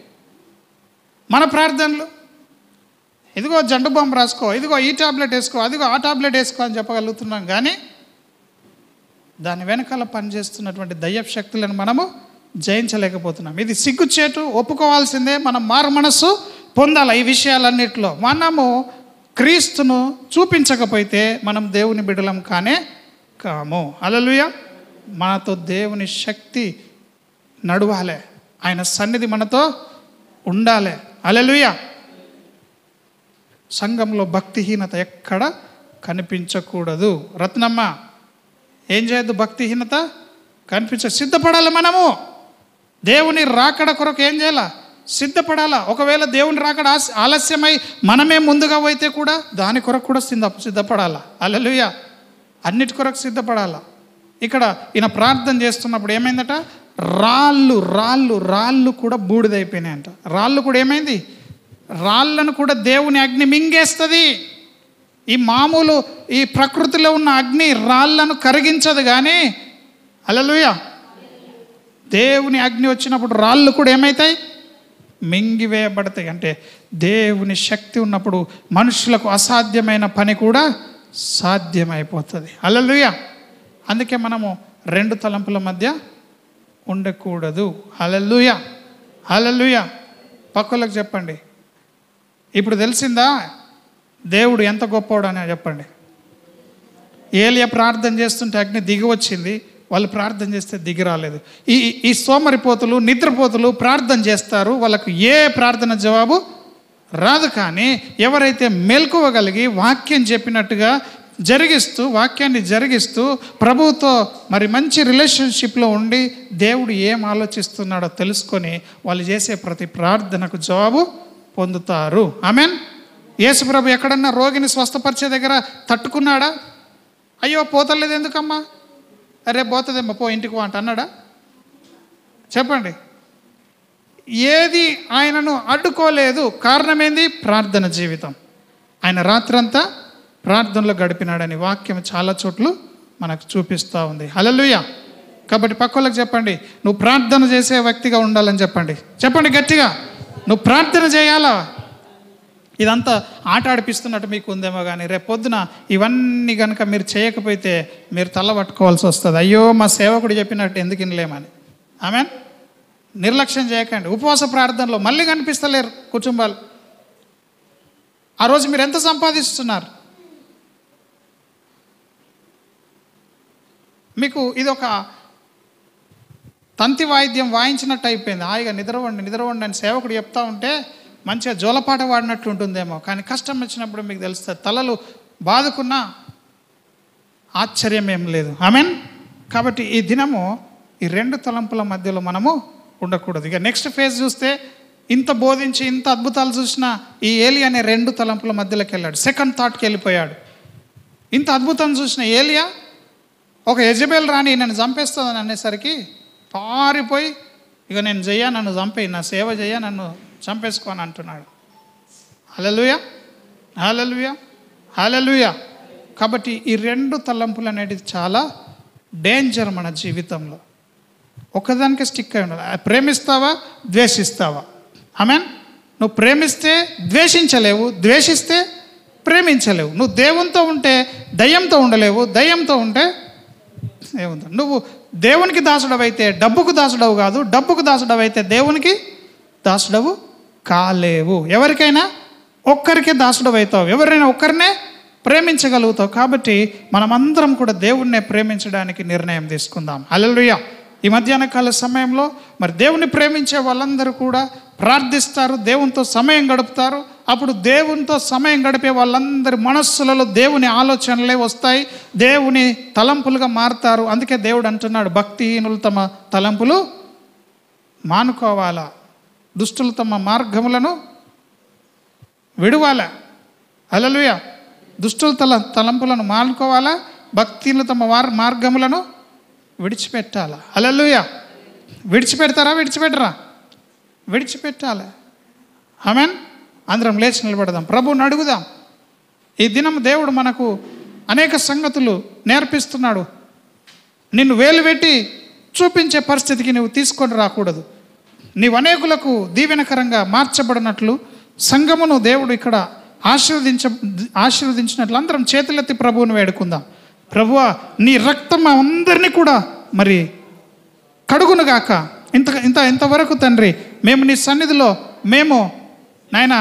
మన ప్రార్థనలు ఇదిగో జండు బాంబు రాసుకో, ఇదిగో ఈ టాబ్లెట్ వేసుకో, అదిగో ఆ టాబ్లెట్ వేసుకో అని చెప్పగలుగుతున్నాం. కానీ దాని వెనకాల పనిచేస్తున్నటువంటి దయ్యపు శక్తులను మనము జయించలేకపోతున్నాం. ఇది సిగ్గుచేటు, ఒప్పుకోవాల్సిందే. మనం మారు మనస్సు పొందాలి. ఈ విషయాలన్నిటిలో మనము క్రీస్తును చూపించకపోతే మనం దేవుని బిడ్డలం కాము. హల్లెలూయా. మనతో దేవుని శక్తి నడవాలి, ఆయన సన్నిధి మనతో ఉండాలి. హల్లెలూయా. సంఘంలో భక్తిహీనత ఎక్కడ కనిపించకూడదు. రత్నమ్మ, ఏం చేయొద్దు? భక్తిహీనత సిద్ధపడాలి. మనము దేవుని రాకడ కొరకు ఏం చేయాలా? సిద్ధపడాలా. ఒకవేళ దేవుని రాకడ ఆలస్యమై మనమే ముందుగా పోతే కూడా దాని కొరకు కూడా సిద్ధపడాలా. హల్లెలూయా. అన్నిటి కొరకు సిద్ధపడాలా. ఇక్కడ ఈయన ప్రార్థన చేస్తున్నప్పుడు ఏమైందట, రాళ్ళు కూడా బూడిదైపోయినాయంట. రాళ్ళు కూడా ఏమైంది, రాళ్ళను కూడా దేవుని అగ్ని మింగేస్తుంది. ఈ మామూలు ఈ ప్రకృతిలో ఉన్న అగ్ని రాళ్ళను కరిగించదు, కానీ హల్లెలూయా దేవుని అగ్ని వచ్చినప్పుడు రాళ్ళు కూడా ఏమవుతాయి, మింగివేయబడతాయి. అంటే దేవుని శక్తి ఉన్నప్పుడు మనుషులకు అసాధ్యమైన పని కూడా సాధ్యమైపోతుంది. హల్లెలూయా. అందుకే మనము రెండు తలంపుల మధ్య ఉండకూడదు. హల్లెలూయా హల్లెలూయా. పక్కలకు చెప్పండి, ఇప్పుడు తెలిసిందా దేవుడు ఎంత గొప్పవాడు అని చెప్పండి. ఏలియా ప్రార్థన చేస్తుంటే అగ్ని దిగి వచ్చింది, వాళ్ళు ప్రార్థన చేస్తే దిగి రాలేదు. ఈ సోమరిపోతులు నిద్రపోతులు ప్రార్థన చేస్తారు, వాళ్ళకు ఏ ప్రార్థన జవాబు రాదు. కానీ ఎవరైతే మెలకువగలిగి వాక్యం చెప్పినట్టుగా వాక్యాన్ని జరిగిస్తూ ప్రభువుతో మరి మంచి రిలేషన్షిప్లో ఉండి దేవుడు ఏం ఆలోచిస్తున్నాడో తెలుసుకొని వాళ్ళు చేసే ప్రతి ప్రార్థనకు జవాబు పొందుతారు. ఆమెన్. యేసుప్రభు ఎక్కడన్నా రోగిని స్వస్థపరిచే దగ్గర తట్టుకున్నాడా? అయ్యో పోతలేదు ఎందుకమ్మా, అరే పోతుందేమ్మా పో ఇంటికి అంట అన్నాడా? చెప్పండి. ఏది ఆయనను అడ్డుకోలేదు. కారణం ఏంది? ప్రార్థన జీవితం. ఆయన రాత్రంతా ప్రార్థనలో గడిపినాడని వాక్యం చాలా చోట్ల మనకు చూపిస్తూ ఉంది. హల్లెలూయా. కాబట్టి పక్కలకు చెప్పండి, నువ్వు ప్రార్థన చేసే వ్యక్తిగా ఉండాలని చెప్పండి గట్టిగా. నువ్వు ప్రార్థన చేయాలా. ఇదంతా ఆట ఆడిపిస్తున్నట్టు మీకు ఉందేమో, కానీ రేపు పొద్దున ఇవన్నీ కనుక మీరు చేయకపోతే మీరు తల పట్టుకోవాల్సి వస్తుంది. అయ్యో మా సేవకుడు చెప్పినట్టు ఎందుకు వినలేమని. ఆమెన్. నిర్లక్ష్యం చేయకండి. ఉపవాస ప్రార్థనలో మళ్ళీ కనిపిస్తలేరు కుటుంబాలు. ఆ రోజు మీరు ఎంత సంపాదిస్తున్నారు? మీకు ఇది ఒక తంతి వాయిద్యం వాయించినట్టు అయిపోయింది. హాయిగా నిద్రవండి అని సేవకుడు చెప్తా ఉంటే మంచిగా జోలపాట వాడినట్టు ఉంటుందేమో, కానీ కష్టం వచ్చినప్పుడు మీకు తెలుస్తుంది. తలలు బాదుకున్నా ఆశ్చర్యం ఏం లేదు. ఆమెన్. కాబట్టి ఈ దినము ఈ రెండు తలంపుల మధ్యలో మనము ఉండకూడదు. ఇక నెక్స్ట్ ఫేజ్ చూస్తే, ఇంత బోధించి ఇంత అద్భుతాలు చూసిన ఈ ఏలియా అనే రెండు తలంపుల మధ్యలోకి వెళ్ళాడు. సెకండ్ థాట్కి వెళ్ళిపోయాడు. ఇంత అద్భుతం చూసిన ఏలియా ఒక యెజబెల్ రాణి నన్ను చంపేస్తుందని అనేసరికి పారిపోయి, ఇక నేను చెయ్యా, నన్ను చంపేయి, నా సేవ చెయ్యా, నన్ను చంపేసుకో అని అంటున్నాడు. హల్లెలూయా హల్లెలూయా హల్లెలూయా. కాబట్టి ఈ రెండు తలంపులు అనేది చాలా డేంజర్ మన జీవితంలో. ఒకదానికి స్టిక్ అయి ఉండాలి. ప్రేమిస్తావా, ద్వేషిస్తావా? ఆమెన్. నువ్వు ప్రేమిస్తే ద్వేషించలేవు, ద్వేషిస్తే ప్రేమించలేవు. నువ్వు దేవునితో ఉంటే దయ్యంతో ఉండలేవు, దయ్యంతో ఉంటే దేవునితో. నువ్వు దేవునికి దాసుడవైతే డబ్బుకు దాసుడవు కాదు, డబ్బుకు దాసుడవైతే దేవునికి దాసుడవు కాలేవు. ఎవరికైనా ఒక్కరికే దాసుడవు అవుతావు, ఎవరైనా ఒక్కరినే ప్రేమించగలుగుతావు. కాబట్టి మనమందరం కూడా దేవుణ్ణే ప్రేమించడానికి నిర్ణయం తీసుకుందాం. హల్లెలూయా. ఈ మధ్యాహ్న కాల సమయంలో మరి దేవుని ప్రేమించే వాళ్ళందరూ కూడా ప్రార్థిస్తారు, దేవునితో సమయం గడుపుతారు. అప్పుడు దేవునితో సమయం గడిపే వాళ్ళందరి మనస్సులలో దేవుని ఆలోచనలే వస్తాయి, దేవుని తలంపులుగా మారుతారు. అందుకే దేవుడు అంటున్నాడు, భక్తిహీనులు తమ తలంపులు మానుకోవాలా, దుష్టులు తమ మార్గములను విడువాలా. హల్లెలూయా. దుష్టుల తలంపులను మానుకోవాలా, భక్తిహీనులు తమ మార్గములను విడిచిపెట్టాలా. హల్లెలూయా. విడిచిపెడతారా, విడిచిపెట్టరా? విడిచిపెట్టాలి. ఆమెన్. అందరం లేచి నిలబడదాం, ప్రభువుని అడుగుదాం. ఈ దినం దేవుడు మనకు అనేక సంగతులు నేర్పిస్తున్నాడు. నిన్ను వేలు పెట్టి చూపించే పరిస్థితికి నువ్వు తీసుకొని రాకూడదు. నీవు అనేకులకు దీవెనకరంగా మార్చబడినట్లు సంఘమును దేవుడు ఇక్కడ ఆశీర్వదించినట్లు అందరం చేతులెత్తి ప్రభువును వేడుకుందాం. ప్రభువా, నీ రక్తం అందరినీ కూడా మరి కడుగునుగాక. ఇంతవరకు తండ్రి మేము నీ సన్నిధిలో మేము నాయన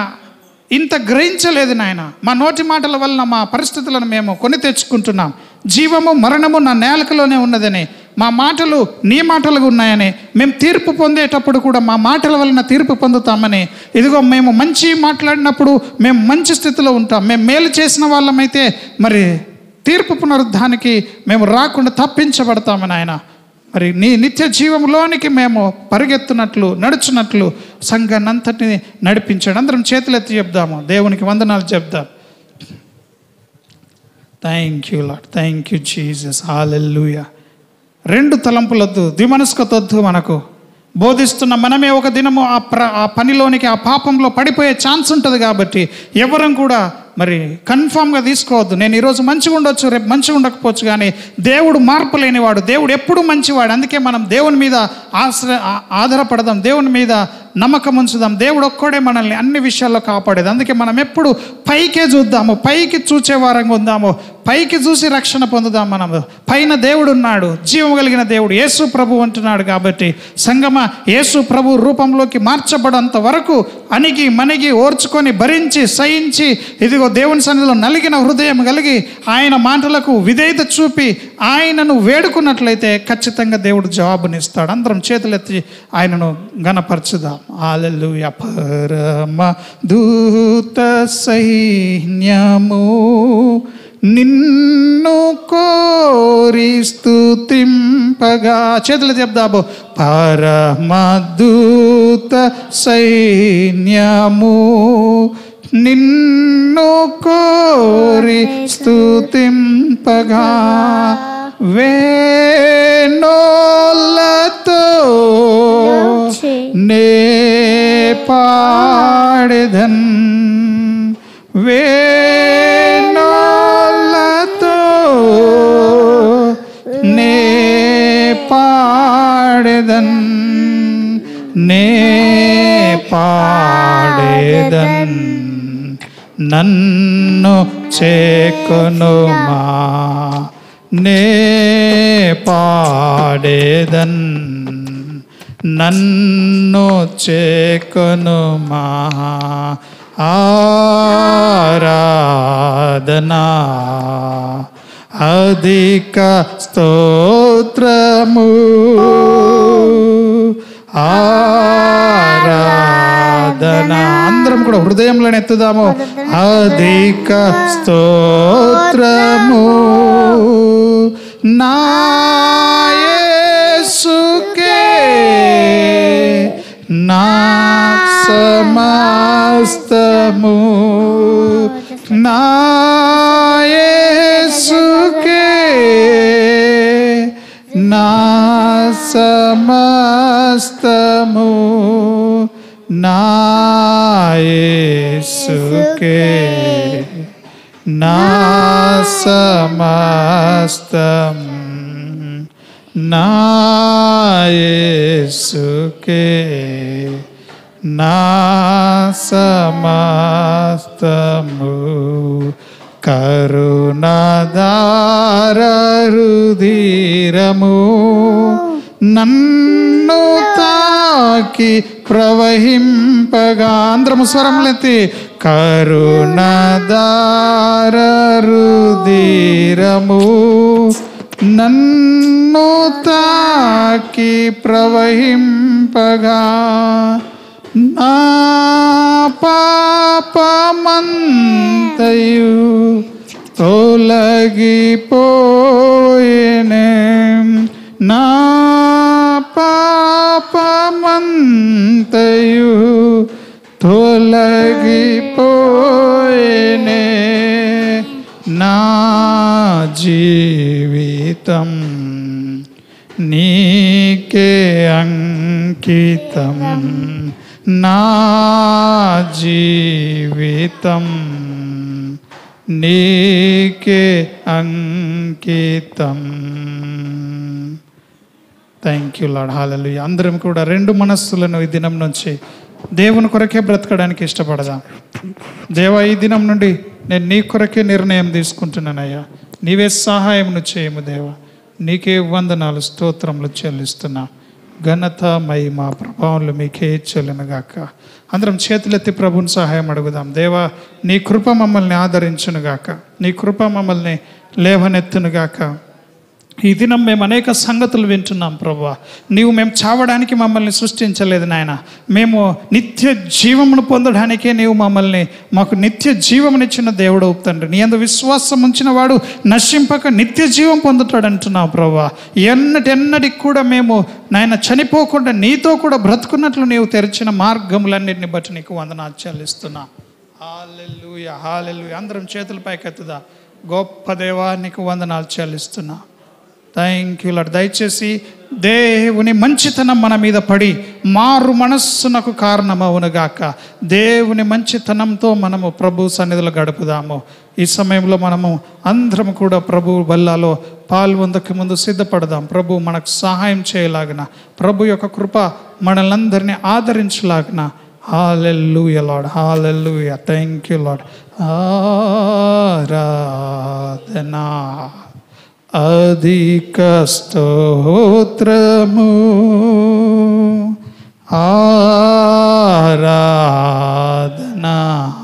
ఇంత గ్రహించలేదు నాయన. మా నోటి మాటల వలన మా పరిస్థితులను మేము కొని తెచ్చుకుంటున్నాం. జీవము మరణము నా నేలకలోనే ఉన్నదని, మా మాటలు నీ మాటలుగా ఉన్నాయని, మేము తీర్పు పొందేటప్పుడు కూడా మా మాటల వలన తీర్పు పొందుతామని, ఇదిగో మేము మంచి మాట్లాడినప్పుడు మేము మంచి స్థితిలో ఉంటాం. మేము మేలు చేసిన వాళ్ళమైతే మరి తీర్పు పునరుద్ధానికి మేము రాకుండా తప్పించబడతామని ఆయన. మరి నీ నిత్య జీవంలోనికి మేము పరిగెత్తునట్లు నడుచున్నట్లు సంఘాన్ని అంతటిని నడిపించాడు. అందరం చేతులెత్తి చెప్దాము, దేవునికి వందనాలు చెప్దాం. Thank you lord, thank you Jesus. Hallelujah రెండు తలంపులొద్దు, ద్విమనస్కతొద్దు. మనకు బోధిస్తున్న మనమే ఒక దినము ఆ పనిలోనికి, ఆ పాపంలో పడిపోయే ఛాన్స్ ఉంటుంది. కాబట్టి ఎవరం కూడా మరి కన్ఫామ్గా తీసుకోవద్దు. నేను ఈరోజు మంచిగా ఉండొచ్చు, రేపు మంచిగా ఉండకపోవచ్చు, కానీ దేవుడు మార్పు లేనివాడు, దేవుడు ఎప్పుడూ మంచివాడు. అందుకే మనం దేవుని మీద ఆధారపడదాం, దేవుని మీద నమ్మకం ఉంచుదాం. దేవుడు ఒక్కడే మనల్ని అన్ని విషయాల్లో కాపాడేది. అందుకే మనం ఎప్పుడు పైకే చూద్దాము, పైకి చూచే వారంగా ఉందాము, పైకి చూసి రక్షణ పొందుదాం. మనము పైన దేవుడు ఉన్నాడు, జీవం కలిగిన దేవుడు యేసు ప్రభు అంటున్నాడు. కాబట్టి సంగమ, యేసు ప్రభు రూపంలోకి మార్చబడంత వరకు అణిగి మణిగి ఓర్చుకొని భరించి సహించి, ఇదిగో దేవుని సన్నిధిలో నలిగిన హృదయం కలిగి ఆయన మాటలకు విధేయత చూపి ఆయనను వేడుకున్నట్లయితే ఖచ్చితంగా దేవుడు జవాబునిస్తాడు. అందరం చేతులెత్తి ఆయనను గణపరచుదాం. హల్లెలూయా. పరమ దూత సైన్యము నిన్ను కోరి స్తుతింపగా, చేతులు చెప్దాము. పరమదూత సైన్యము నిన్ను కోరి స్తుతింపగా, వేణోలతో నే పాడెదన్, వేణోలతో నే పాడెదన్, నే పాడెదన్, నన్ను చేకొనుమా, నే పాడేదన్, నన్ను చేకొనుమా. ఆరాధనా అధిక స్తోత్రము, ఆరాధనా. అందరం కూడా హృదయంలో ఎత్తుదాము. అధిక స్తోత్రము నా యేసుకే, నా సమస్తము నా యేసుకే, నా సమస్తము నా యేసుకే, నా సమస్తం నా యేసుకే, నా సమస్తము. కరుణాధార రుధిరము నన్ను తాకి ప్రవహింపగా, అందరము స్వరములెత్తి. కరుణాధార రుధిరము నన్ను తాకి ప్రవహింపగా, నా పాపమంతయు తొలగిపోయెనే, నా పాపమంతయు తొలగిపోయెనే, నా జీవితం నీకే అంకితం, నా జీవితం నీకే అంకితం. Thank you lord. హల్లెలూయా. అందరం కూడా రెండు మనస్సులను ఈ దినం నుంచి దేవుని కొరకే బ్రతకడానికి ఇష్టపడదాం. దేవా, ఈ దినం నుండి నేను నీ కొరకే నిర్ణయం తీసుకుంటున్నానయ్యా. నీవే సహాయమును చేయము దేవా. నీకే వందనాలు, స్తోత్రములు చెల్లిస్తున్నా. ఘనత, మహిమ, ప్రభావాలు మీకే చెల్లునుగాక. అందరం చేతులెత్తి ప్రభుని సహాయం అడుగుదాం. దేవా, నీ కృప మమ్మల్ని ఆదరించునుగాక, నీ కృప మమ్మల్ని లేవనెత్తునుగాక. ఈ దినం మేము అనేక సంగతులు వింటున్నాం ప్రభువా. నీవు మేము చావడానికి మమ్మల్ని సృష్టించలేదు నాయన, మేము నిత్య జీవమును పొందడానికే నీవు మమ్మల్ని, మాకు నిత్య జీవమునిచ్చిన దేవుడు తండ్రి. నీ యందు విశ్వాసం ఉంచిన వాడు నశింపక నిత్య జీవం పొందుతాడు అంటున్నావు ప్రభువా. ఎన్నటికి కూడా మేము నాయన చనిపోకుండా నీతో కూడా బ్రతుకున్నట్లు నీవు తెరిచిన మార్గములన్నిటిని బట్టి నీకు వందనాలు చెల్లిస్తున్నా. హల్లెలూయా, హల్లెలూయా. అందరం చేతుల పైకెత్తుదా. గొప్ప దేవా, నీకు వందనాలు చెల్లిస్తున్నా. Thank you lord. దయచేసి దేవుని మంచితనం మన మీద పడి మారు మనస్సునకు కారణమవునుగాక. దేవుని మంచితనంతో మనము ప్రభు సన్నిధిలో గడుపుదాము. ఈ సమయంలో మనము అందరం కూడా ప్రభు బల్లాలో పాల్గొందకు ముందు సిద్ధపడదాం. ప్రభు మనకు సహాయం చేయలాగిన, ప్రభు యొక్క కృప మనల్ని ఆదరించలాగిన. Hallelujah lord, hallelujah. Thank you lord. ఆరాధనా, అధిక స్తోత్రము, ఆరాధనా.